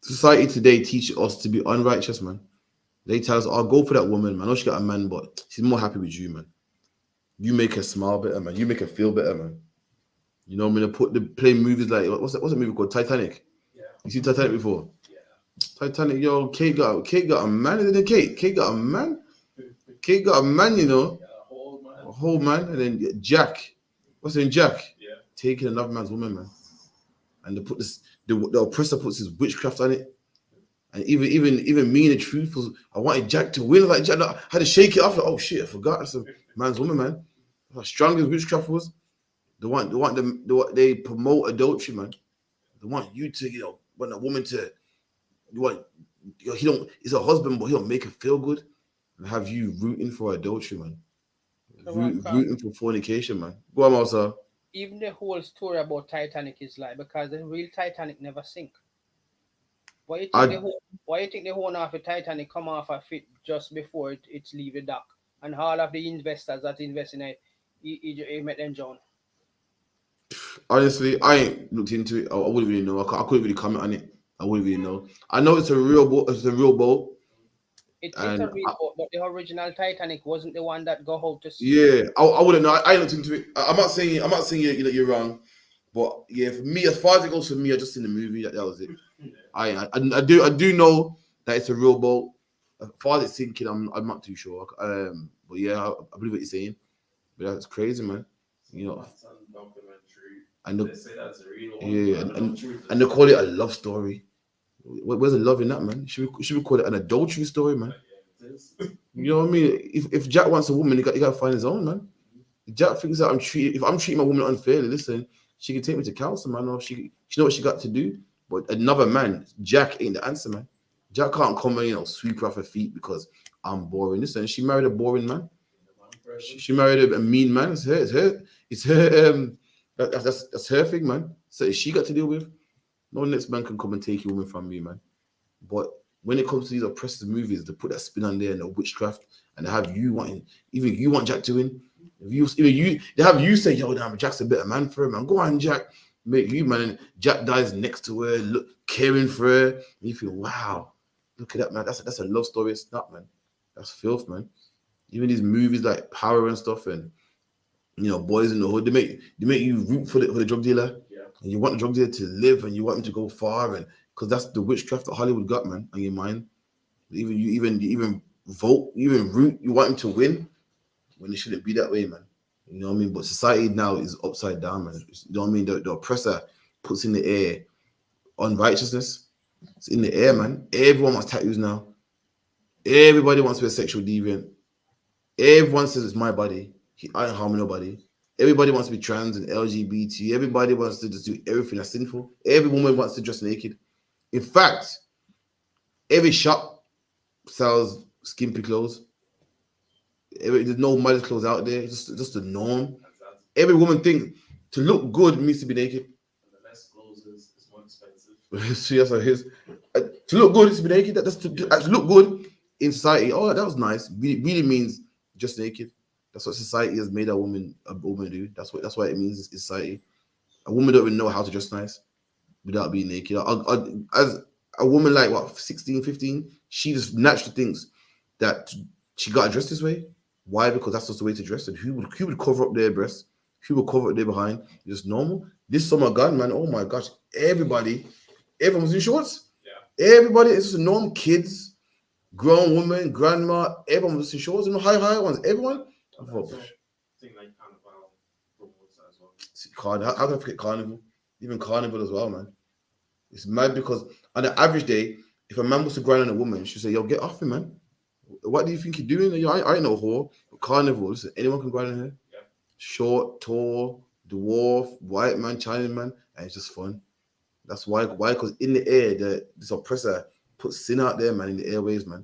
Society today teaches us to be unrighteous, man. They tell us, "I'll go for that woman, man. I know she got a man, but she's more happy with you, man. You make her smile better, man. You make her feel better, man." You know, I'm gonna play movies like what's that movie called? Titanic. Yeah. You seen Titanic before? Yeah. Titanic, yo, Kate got a man, isn't it? Kate got a man. Kate got a man, you know. Yeah, a whole man, and then Jack. What's in Jack? Yeah. Taking another man's woman, man. And they put this, the oppressor puts his witchcraft on it. And even me in the truth was, I wanted Jack to win. Like Jack, I had to shake it off. Like, oh shit, I forgot that's a man's woman, man. How strong his witchcraft was. They promote adultery, man. They want you to, want a woman to, he's a husband, but he'll make her feel good and have you rooting for adultery, man. Rooting for fornication, man. Go on, Mousa. Even the whole story about Titanic is like, because the real Titanic never sink. Why you think the whole of the Titanic come off a fit just before it leave the dock? And all of the investors that invest in it, he met them John. Honestly, I ain't looked into it. I wouldn't really know. I couldn't really comment on it. I wouldn't really know. I know it's a real boat. It's a real boat. It's a real boat, but the original Titanic wasn't the one that go out to sea. Yeah, I wouldn't know. I ain't looked into it. I'm not saying you're wrong, but yeah, for me, as far as it goes for me, I just seen the movie. That was it. I do know that it's a real boat. As far as it's sinking, I'm not too sure. But yeah, I believe what you're saying. But that's crazy, man. And they say that's a real one. Yeah, and they call it a love story. Where's the love in that, man? Should we call it an adultery story, man? You know what I mean? If Jack wants a woman, he got to find his own, man. If Jack thinks that if I'm treating my woman unfairly, listen, she can take me to counsel, man, or she know what she got to do. But another man, Jack ain't the answer, man. Jack can't come and, you know, sweep her off her feet because I'm boring. Listen, she married a boring man. She married a mean man. It's her. That's her thing, man. So she got to deal with. No next man can come and take your woman from you, man. But when it comes to these oppressive movies, they put that spin on there and the witchcraft, and they have you wanting, even you want Jack to win. They have you say, yo, damn, Jack's a better man for him, man. Go on, Jack. Make you, man. And Jack dies next to her, look, caring for her. And you feel, wow, look at that, man. That's a love story. It's not, man. That's filth, man. Even these movies like Power and stuff, and you know, Boys in the Hood, they make you root for the drug dealer, and you want the drug dealer to live, and you want him to go far, and because that's the witchcraft that Hollywood got, man, on your mind. You even vote, you even root, you want him to win when it shouldn't be that way, man. You know what I mean? But society now is upside down, man. You know what I mean? The oppressor puts in the air unrighteousness. It's in the air, man. Everyone wants tattoos now. Everybody wants to be a sexual deviant. Everyone says it's my body. I ain't harming nobody. Everybody wants to be trans and LGBT. Everybody wants to just do everything that's sinful. Every woman wants to dress naked. In fact, every shop sells skimpy clothes. There's no modest clothes out there. It's just the norm. Every woman thinks to look good means to be naked. And the less clothes is more expensive. See, that's how it is. To look good is to be naked. That's to look good in society. Oh, that was nice. Really means just naked. That's what society has made a woman do. That's what it means in society. A woman don't even know how to dress nice without being naked. As a woman like, what, 16, 15, she just naturally thinks that she got to dress this way. Why? Because that's just the way to dress. And who would cover up their breasts? Who would cover up their behind? Just normal. This summer gone, man, oh my gosh, everyone was in shorts. Yeah. Everybody, it's just normal. Kids, grown women, grandma, everyone was in shorts. And high ones, everyone. Thing like Carnival promotes that as well. How can I forget Carnival? Even Carnival as well, man. It's mad because on an average day, if a man was to grind on a woman, she'd say, yo, get off me, man. What do you think you're doing? I ain't no whore. But Carnival, listen, anyone can grind on her. Yeah. Short, tall, dwarf, white man, Chinese man, and it's just fun. That's why, because in the air, this oppressor puts sin out there, man, in the airwaves, man.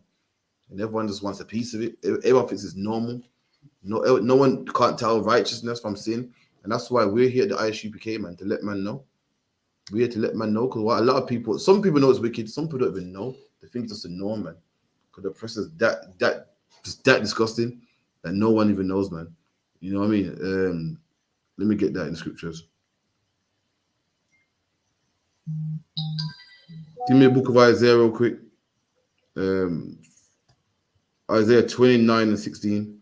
And everyone just wants a piece of it. Everyone thinks it's normal. No one can't tell righteousness from sin. And that's why we're here at the I.S.U.P.K, man, to let man know. We're here to let man know, because what a lot of people, some people know it's wicked, some people don't even know. They think it's just a norm, man. Because the oppressor's that disgusting that no one even knows, man. You know what I mean? Let me get that in the scriptures. Give me a book of Isaiah real quick. Isaiah 29 and 16.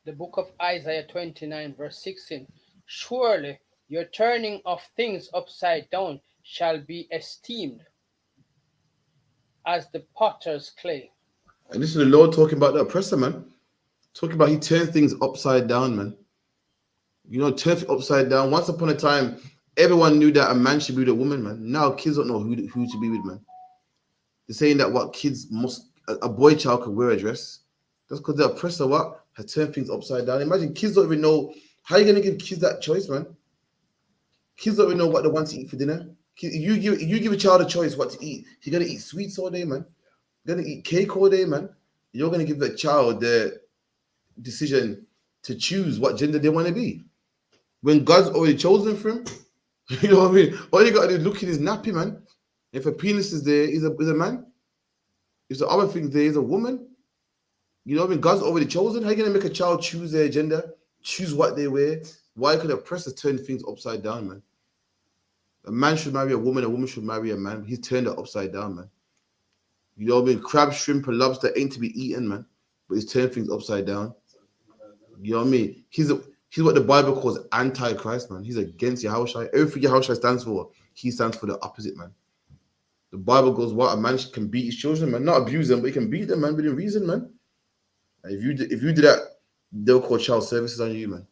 The book of Isaiah 29 verse 16. Surely your turning of things upside down shall be esteemed as the potter's clay. And this is the Lord talking about the oppressor, man. Talking about he turned things upside down, man. You know, turn it upside down. Once upon a time, everyone knew that a man should be with a woman, man. Now kids don't know who to be with, man. They're saying that what kids a boy child could wear a dress. That's because the oppressor has turned things upside down. Imagine kids don't even know. How are you going to give kids that choice, man? Kids don't even know what they want to eat for dinner. You give a child a choice what to eat. You're going to eat sweets all day, man. You're going to eat cake all day, man. You're going to give the child the decision to choose what gender they want to be. When God's already chosen for him, you know what I mean? All you got to do is look in his nappy, man. If a penis is there, he's a man. If the other thing there is a woman, you know what I mean? God's already chosen. How are you going to make a child choose their gender, choose what they wear? Why could the oppressor turn things upside down, man? A man should marry a woman should marry a man. He's turned it upside down, man. You know what I mean? Crab, shrimp, and lobster ain't to be eaten, man. But he's turned things upside down. You know what I mean? He's what the Bible calls anti-Christ, man. He's against Yahushua. Everything Yahushua stands for, he stands for the opposite, man. The Bible goes, what? A man can beat his children, man. Not abuse them, but he can beat them, man, within reason, man. And if you do that, they'll call child services on you, man.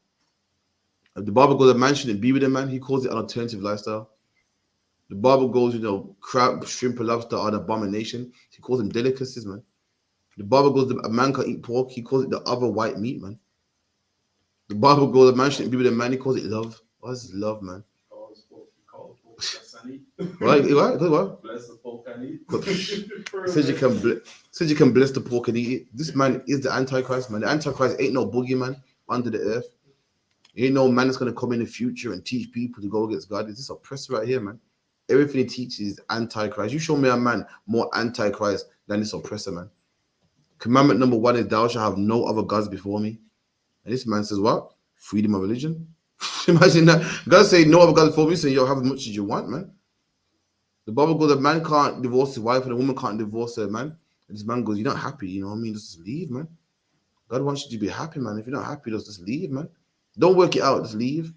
The Bible goes, a man shouldn't be with a man. He calls it an alternative lifestyle. The Bible goes, crab, shrimp, and lobster are an abomination. He calls them delicacies, man. The Bible goes, a man can't eat pork. He calls it the other white meat, man. The Bible goes, a man shouldn't be with a man. He calls it love. What is love, man? What? Bless the pork and eat. Says you can bless the pork and eat it. This man is the Antichrist, man. The Antichrist ain't no boogeyman under the earth. Ain't no man that's gonna come in the future and teach people to go against God. It's this oppressor right here, man. Everything he teaches is Antichrist. You show me a man more Antichrist than this oppressor, man. Commandment number 1 is thou shalt have no other gods before me. And this man says what? Freedom of religion. Imagine that. God say no other gods before me, so you'll have as much as you want, man. The Bible goes, a man can't divorce his wife and a woman can't divorce her man. And this man goes, you're not happy, you know what I mean? Just leave, man. God wants you to be happy, man. If you're not happy, just leave, man. Don't work it out, just leave.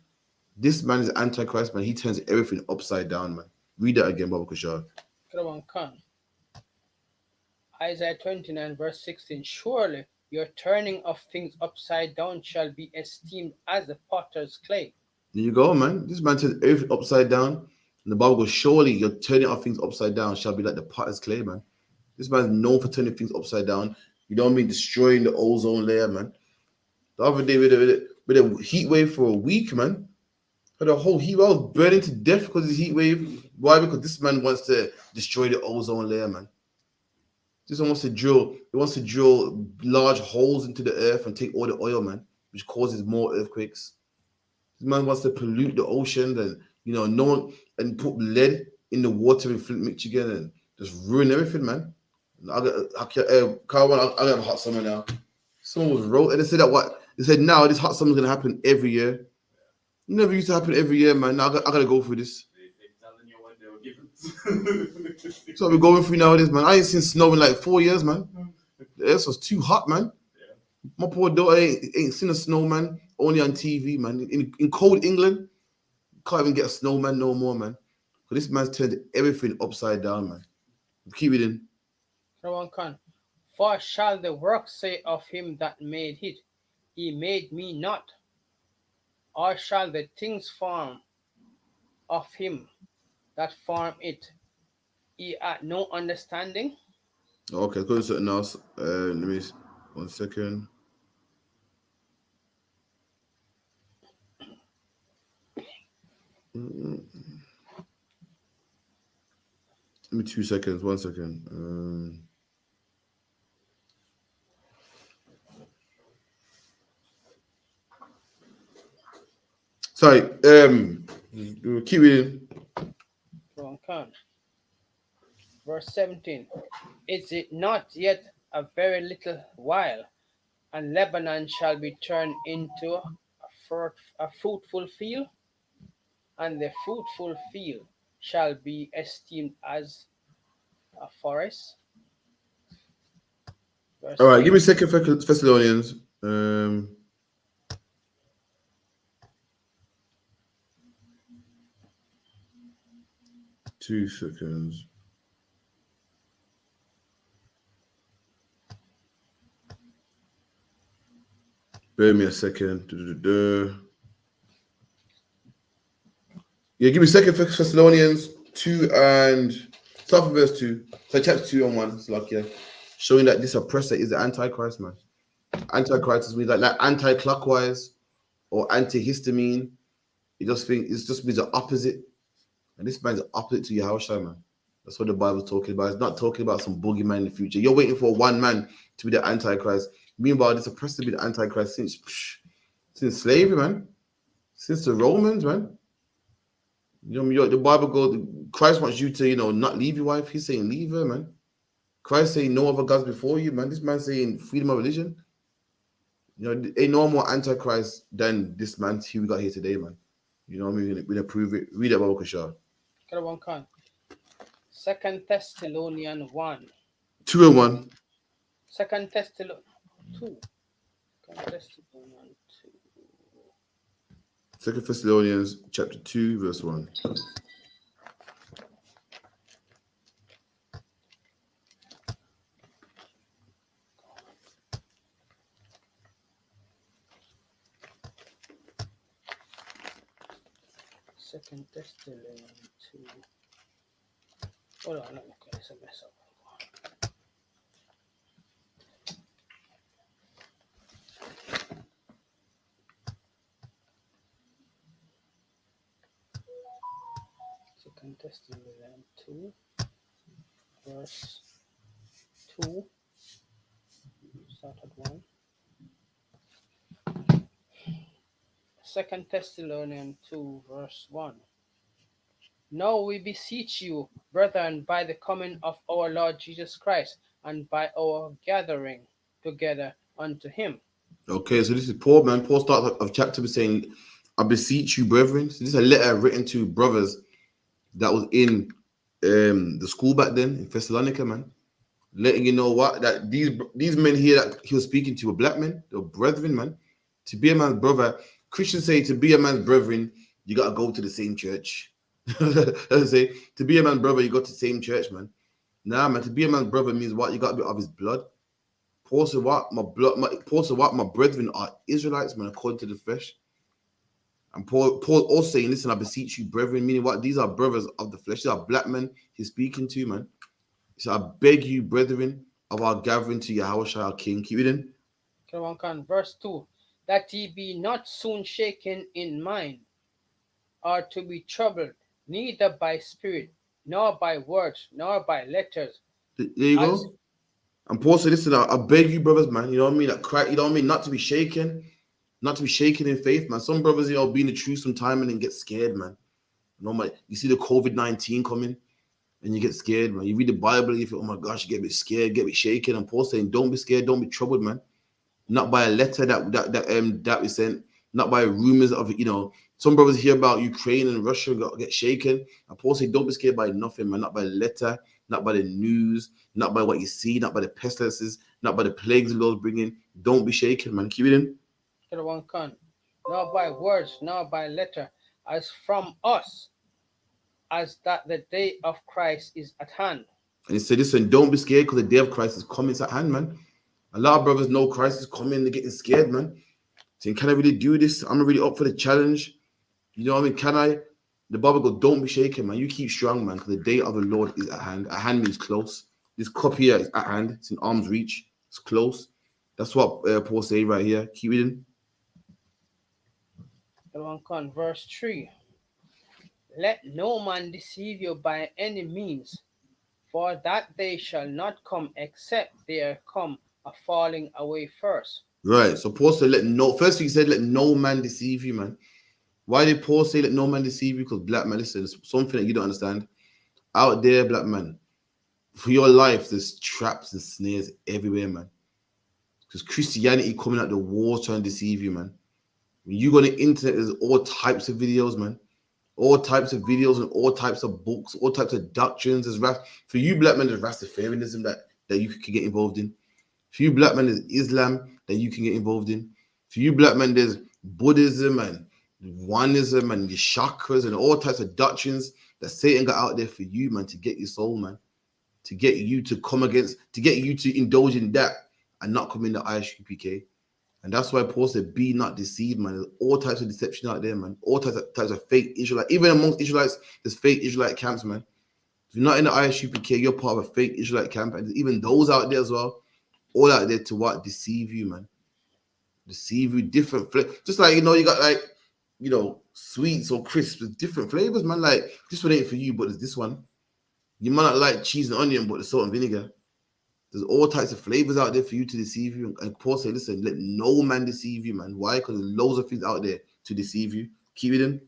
This man is Antichrist, man. He turns everything upside down, man. Read that again, Baba Kushar. Isaiah 29 verse 16. Surely your turning of things upside down shall be esteemed as the potter's clay. There you go, man. This man turns everything upside down. And the Bible goes, surely your turning of things upside down shall be like the potter's clay, man. This man's known for turning things upside down. You don't mean destroying the ozone layer, man. The other day with a heat wave for a week, man. Had a whole heat wave. I was burning to death because of the heat wave. Why? Because this man wants to destroy the ozone layer, man. This one wants to drill large holes into the earth and take all the oil, man, which causes more earthquakes. This man wants to pollute the ocean and and put lead in the water in Flint, Michigan, and just ruin everything, man. I got a hot summer now. Someone was wrote and they said they said now this hot summer is gonna happen every year. It never used to happen every year, man. Now I gotta go through this. So we're going through nowadays, man. I ain't seen snow in like 4 years, man. The earth was too hot, man. My poor daughter ain't seen a snowman, only on TV, man. In cold England, can't even get a snowman no more, man. But this man's turned everything upside down, man. Keep reading. For shall the work say of him that made it, he made me not? Or shall the things form of him that form it, he had no understanding? Okay, let's go to something else. Let me 1 second. Give me 2 seconds. 1 second. Sorry. Keep reading. Verse 17. Is it not yet a very little while, and Lebanon shall be turned into a fruitful field, and the fruitful field shall be esteemed as a forest? All right, give me 2 Thessalonians. 2 seconds. Bear me a second. Yeah, give me 2 Thessalonians 2 and start from verse 2. So chapter 2 and 1. It's like, yeah, showing that this oppressor is the Antichrist, man. Antichrist means like anti-clockwise or antihistamine. It just means the opposite. And this man's the opposite to Yahushua, man. That's what the Bible's talking about. It's not talking about some boogeyman in the future. You're waiting for one man to be the Antichrist. Meanwhile, this oppressor to be the Antichrist since slavery, man. Since the Romans, man. The Bible goes, Christ wants you to, not leave your wife. He's saying leave her, man. Christ saying no other gods before you, man. This man saying freedom of religion. Ain't no more Antichrist than this man we got here today, man. You know what I mean? We're gonna prove it. Read it, Baba Kushar. 2 Thessalonians 1. 2 and 1. 2 Thessalonians 2. 2 Thessalonians chapter 2, verse 1. Second Thessalonians 2. Hold on, let me get this a mess up. Second Thessalonians 2, verse 2. Start at 1. Second Thessalonians 2, verse 1. Now we beseech you, brethren, by the coming of our Lord Jesus Christ, and by our gathering together unto him. Okay, so this is Paul, man. Paul starts of chapter by saying, I beseech you, brethren. So this is a letter written to brothers that was in the school back then in Thessalonica, man. Letting you know what that these men here that he was speaking to were black men, they were brethren, man. To be a man's brother, Christians say to be a man's brethren, you gotta go to the same church. Say to be a man's brother, you go to the same church, man. Nah, man, to be a man's brother means what? You gotta be of his blood. Paul said what? Paul said what? My brethren are Israelites, man, according to the flesh. And Paul also saying, listen, I beseech you, brethren, meaning what? These are brothers of the flesh. These are black men he's speaking to, man. So I beg you, brethren, of our gathering to Yahweh our King. Keep reading. Verse 2. That ye be not soon shaken in mind, or to be troubled, neither by spirit, nor by words, nor by letters. There you go. And Paul said, listen, I beg you, brothers, man. You know what I mean? Like, cry, you know what I mean? Not to be shaken in faith, man. Some brothers, you know, be in the truth sometime and then get scared, man. You know, you see the COVID-19 coming and you get scared, man. You read the Bible and you feel, oh my gosh, you get a bit scared, get a bit shaken. And Paul saying, don't be scared, don't be troubled, man. Not by a letter that we sent, not by rumors of, you know, some brothers hear about Ukraine and Russia get shaken. And Paul said, don't be scared by nothing, man. Not by a letter, not by the news, not by what you see, not by the pestilences, not by the plagues the Lord's bringing. Don't be shaken, man. Keep it in. Not by words, not by letter, as from us, as that the day of Christ is at hand. And he said, listen, don't be scared because the day of Christ is coming. It's at hand, man. A lot of brothers know Christ is coming. They're getting scared, man. Saying, can I really do this? I'm really up for the challenge. You know what I mean? Can I? The Bible goes, don't be shaken, man. You keep strong, man, because the day of the Lord is at hand. At hand means close. This cup here is at hand. It's in arm's reach. It's close. That's what Paul says right here. Keep reading. Verse 3. Let no man deceive you by any means, for that they shall not come except there come a falling away first. Right. So Paul said, first he said, let no man deceive you, man. Why did Paul say let no man deceive you? Because black man, listen, it's something that you don't understand. Out there, black man, for your life, there's traps and snares everywhere, man. Because Christianity coming out the wall trying to deceive you, man. When you go on the internet, there's all types of videos, man. All types of videos and all types of books, all types of doctrines. For you black men, there's Rastafarianism that you can get involved in. For you black men, there's Islam that you can get involved in. For you black men, there's Buddhism and Oneism and the chakras and all types of doctrines that Satan got out there for you, man, to get your soul, man. To get you to come against, to get you to indulge in that and not come in the I.S.U.P.K. And that's why Paul said, be not deceived, man. There's all types of deception out there, man. All types of fake Israelite. Even amongst Israelites, there's fake Israelite camps, man. If you're not in the I.S.U.P.K, you're part of a fake Israelite camp. And there's even those out there as well. All out there to what? Deceive you, man. Deceive you, different flavors. Just like, you know, you got like, you know, sweets or crisps with different flavors, man. Like, this one ain't for you, but there's this one. You might not like cheese and onion, but there's salt and vinegar. There's all types of flavors out there for you to deceive you. And Paul said, listen, let no man deceive you, man. Why? Because there's loads of things out there to deceive you. Keep it in.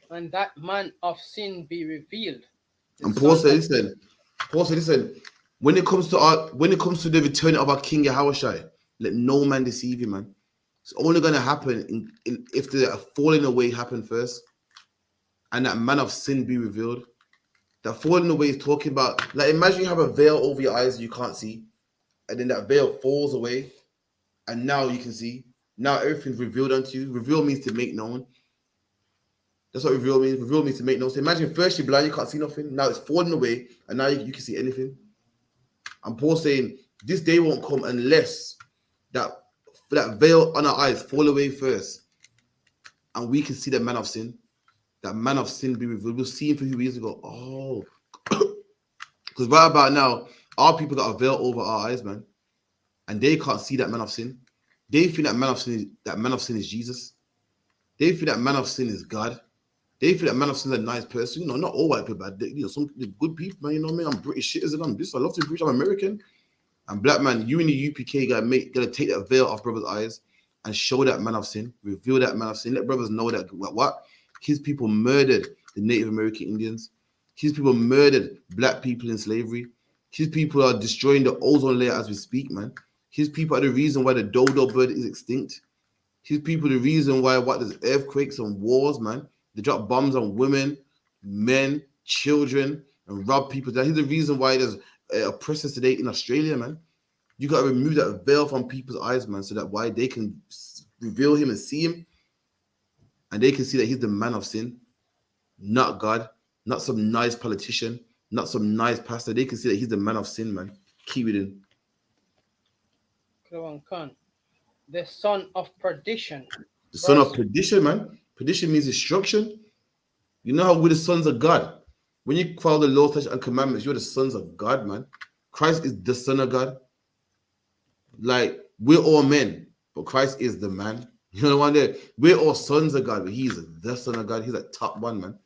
And that man of sin be revealed. And Paul said, listen, when it comes to the return of our King Yahushua, let no man deceive you, man. It's only going to happen if the falling away happen first, and that man of sin be revealed. That falling away is talking about, like, imagine you have a veil over your eyes and you can't see, and then that veil falls away, and now you can see. Now everything's revealed unto you. Reveal means to make known. That's what reveal means. Reveal means to make known. So imagine first you're blind, you can't see nothing. Now it's falling away, and now you can see anything. And Paul saying this day won't come unless that veil on our eyes fall away first, and we can see the man of sin. that man of sin be revealed. We'll see him for who he is and go, oh. Because right about now, our people got a veil over our eyes, man. And they can't see that man of sin. They think that man of sin is Jesus. They think that man of sin is God. They think that man of sin is a nice person. You know, not all white people, but some good people, man. You know what I mean? I'm British citizen. I'm this. I love to be British. I'm American. And black man, you in the UPK gotta take that veil off brothers' eyes and show that man of sin, reveal that man of sin. Let brothers know that what his people murdered the Native American Indians. His people murdered black people in slavery. His people are destroying the ozone layer as we speak, man. His people are the reason why the dodo bird is extinct. His people are the reason why there's earthquakes and wars, man. They drop bombs on women, men, children, and rob people. He's the reason why there's oppressors today in Australia, man. You got to remove that veil from people's eyes, man, so that why they can reveal him and see him, and they can see that he's the man of sin, not God, not some nice politician, not some nice pastor. They can see that he's the man of sin, man. Keep it in. The son of perdition. The son of perdition, man. Perdition means destruction. You know how we're the sons of God. When you follow the law, statutes, and commandments, you're the sons of God, man. Christ is the son of God. Like, we're all men, but Christ is the man. You know what I mean? We're all sons of God, but he's the son of God. He's the top one, man.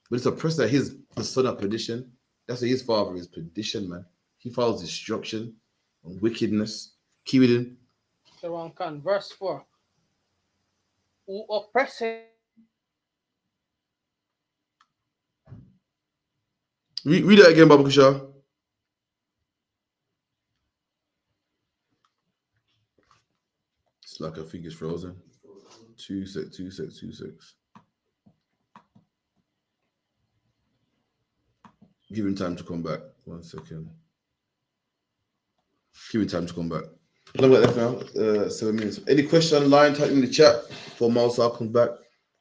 But it's oppressed that he's the son of perdition. That's what his father is, perdition, man. He follows destruction and wickedness. Keep it in. Verse 4. Who oppresseth. Read that again, Baba Kusha. It's like I think it's frozen. 2 sec. Give him time to come back. 1 second. Give him time to come back. How long got left now? 7 minutes. Any question online, type in the chat before Malsa comes back.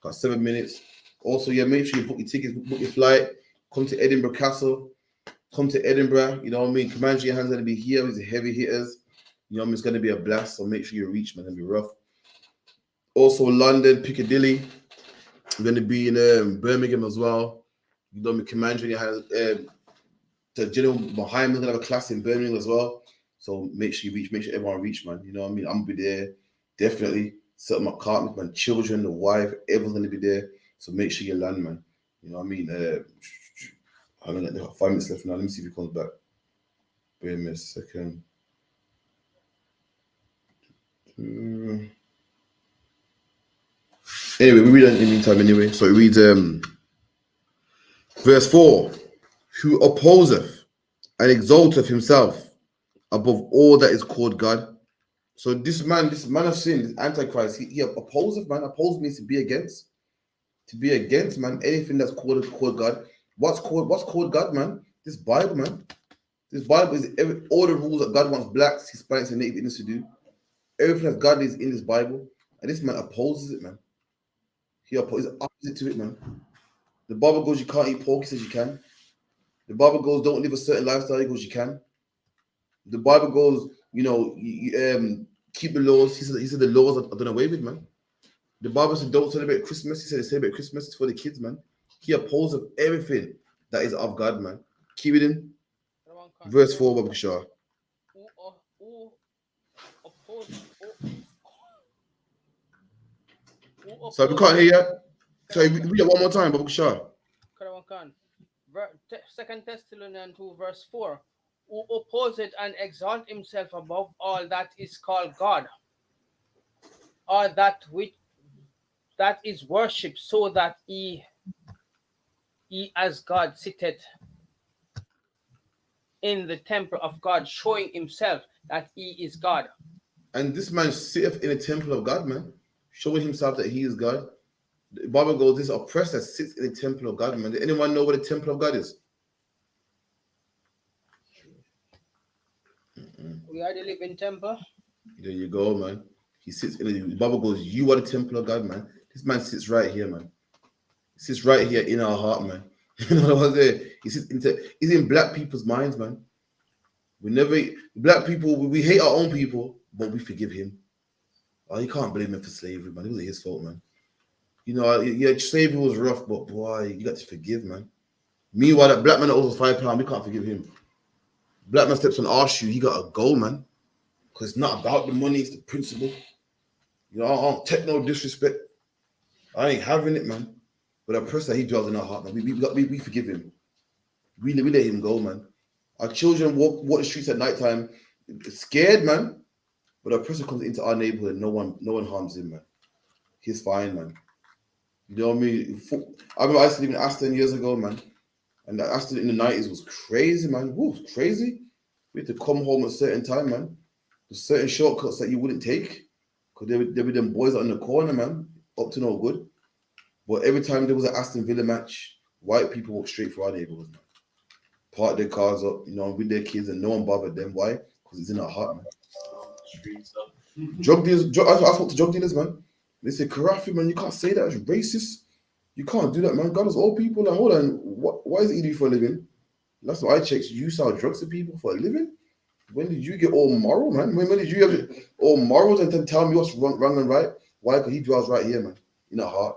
Got 7 minutes. Also, yeah, make sure you book your tickets, book your flight. Come to Edinburgh Castle. Come to Edinburgh. You know what I mean? Commander Yahanna's going to be here with the heavy hitters. You know what I mean? It's going to be a blast. So make sure you reach, man. It's going to be rough. Also, London, Piccadilly. We're going to be in Birmingham as well. You know what I mean? Commander Yahanna. The General Mohammed going to have a class in Birmingham as well. So make sure you reach, make sure everyone reach, man. You know what I mean? I'm going to be there. Definitely. Set up my car with my children, the wife, everyone's going to be there. So make sure you land, man. You know what I mean? I don't know, 5 minutes left now. Let me see if he comes back. Wait a second. Anyway, we read that in the meantime anyway. So it reads verse 4. Who opposeth and exalteth himself above all that is called God. So this man of sin, this Antichrist, he opposeth, man. Oppose means to be against. To be against, man, anything that's called God. What's called God, man? This Bible, man. This Bible is all the rules that God wants blacks, Hispanics, and Native Indians to do. Everything that God is in this Bible, and this man opposes it, man. He opposes opposite to it, man. The Bible goes, you can't eat pork. He says you can. The Bible goes, don't live a certain lifestyle. He goes, you can. The Bible goes, you know, keep the laws. He said the laws are done away with, man. The Bible said don't celebrate Christmas. He said celebrate Christmas for the kids, man. He opposes everything that is of God, man. Keep it in. Verse 4, Baba Kishar. So we can't hear you. Sorry, read it one more time, Baba Kishar. 2 Thessalonians 2, verse 4. Who opposeth and exalt himself above all that is called God, or that is worshipped, so that he as God sitteth in the temple of God, showing himself that he is God. And this man sitteth in the temple of God, man, showing himself that he is God. The Bible goes, this oppressor sits in the temple of God, man. Did anyone know what the temple of God is? We are the living temple. There you go, man. He sits in the Bible goes, you are the temple of God, man. This man sits right here, man. He sits right here in our heart, man. You know what I'm saying? He's in black people's minds, man. Black people, we hate our own people, but we forgive him. Oh, you can't blame him for slavery, man. It wasn't his fault, man. You know, yeah, slavery was rough, but boy, you got to forgive, man. Meanwhile, that black man that owes us £5, we can't forgive him. Black man steps on our shoe, he got to go, man. Because it's not about the money, it's the principle. You know, I don't take no disrespect. I ain't having it, man. But that person, he dwells in our heart, man. We forgive him. We let him go, man. Our children walk the streets at nighttime, scared, man. But a person comes into our neighborhood and no one harms him, man. He's fine, man. You know what I mean? I remember I used to live in Aston years ago, man. And that Aston in the 90s was crazy, man. Woo, crazy. We had to come home at a certain time, man. There's certain shortcuts that you wouldn't take. Because there be them boys out in the corner, man. Up to no good. But every time there was an Aston Villa match, white people walked straight for our neighborhoods, man. Parked their cars up, you know, with their kids, and no one bothered them. Why? Because it's in our heart, man. Drug dealers, I spoke to drug dealers, man. They say, Karafi, man, you can't say that. It's racist. You can't do that, man. God is all people. Like, hold on. Why is it you do for a living? That's what I checked. You sell drugs to people for a living? When did you get all moral, man? When did you have all morals and then tell me what's wrong and right? Why? Because he dwells right here, man. In our heart.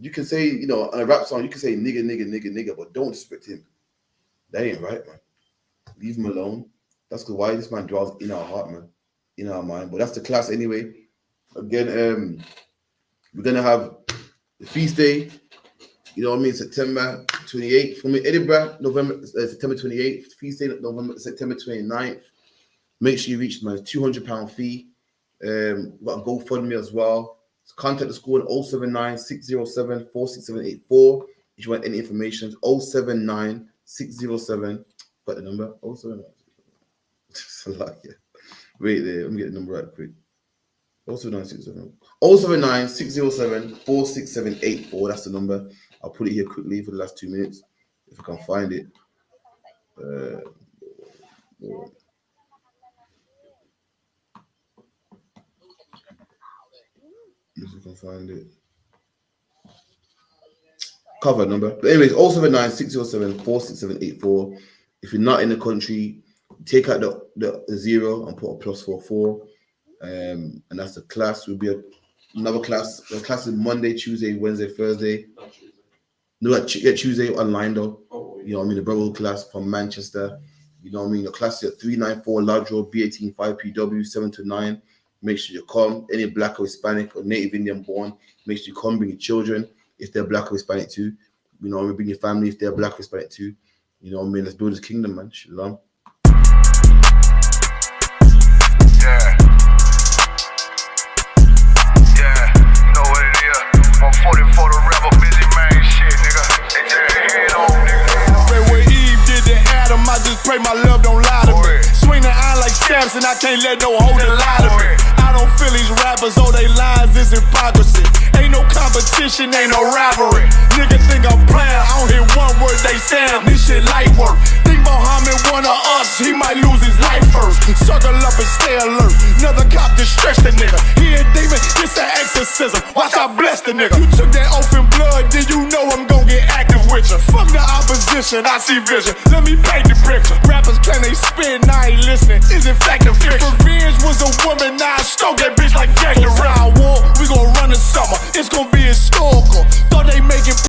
You can say, you know, on a rap song, you can say nigga, nigga, nigga, nigga, but don't disrespect him. That ain't right, man. Leave him alone. That's why this man dwells in our heart, man. In our mind. But that's the class anyway. Again, we're gonna have the feast day, you know what I mean, September 28th. From Edinburgh, September 28th. Feast day, September 29th. Make sure you reach my £200 fee. We've got a GoFundMe as well. So contact the school at 079 607 46784 if you want any information. 079 607. Got the number? 079. It's a lot, yeah. Wait there, let me get the number right quick. 079 607 46784. That's the number. I'll put it here quickly for the last 2 minutes if I can find it. If I can find it. Cover number. But anyways, 079 607 46784. If you're not in the country, take out the 0 and put a +44. And that's the class. Will be another class. The class is Monday, Tuesday, Wednesday, Thursday. No, Tuesday online though. You know what I mean? The Brotherhood class from Manchester. You know what I mean? The class is at 394 Lodge Road, B18 5PW, 7 to 9. Make sure you come. Any black or Hispanic or native Indian born, make sure you come. Bring your children if they're black or Hispanic too. You know what I mean? Bring your family if they're black or Hispanic too. You know what I mean? Let's build this kingdom, man. Shalom. Yeah. Yeah, you know what it is. 144 the rebel, busy man shit, nigga. They take their head on, nigga. Pray where Eve did to Adam, I just pray my love don't lie to me. Swing the iron like Samson, I can't let no holder lie to me. I don't feel these rappers, all they lies is hypocrisy. Ain't no competition, ain't no rivalry. Nigga think I'm playing, I don't hear one word they saying. This shit light work. Think Muhammad one of us, he might lose his life first. Circle up and stay alert. Another cop just stretch the nigga. He a demon, it's an exorcism. Watch I bless the nigga. You took that oath in blood, then you know I'm gon' get active with you. Fuck the opposition, I see vision. Let me paint the picture. Rappers claim they spit and I ain't listening. Is in fact a fiction. Revenge was a woman, now I stroke that bitch like Jack the Ripper. We gon' run the summer, it's gon' be historical. Thought they making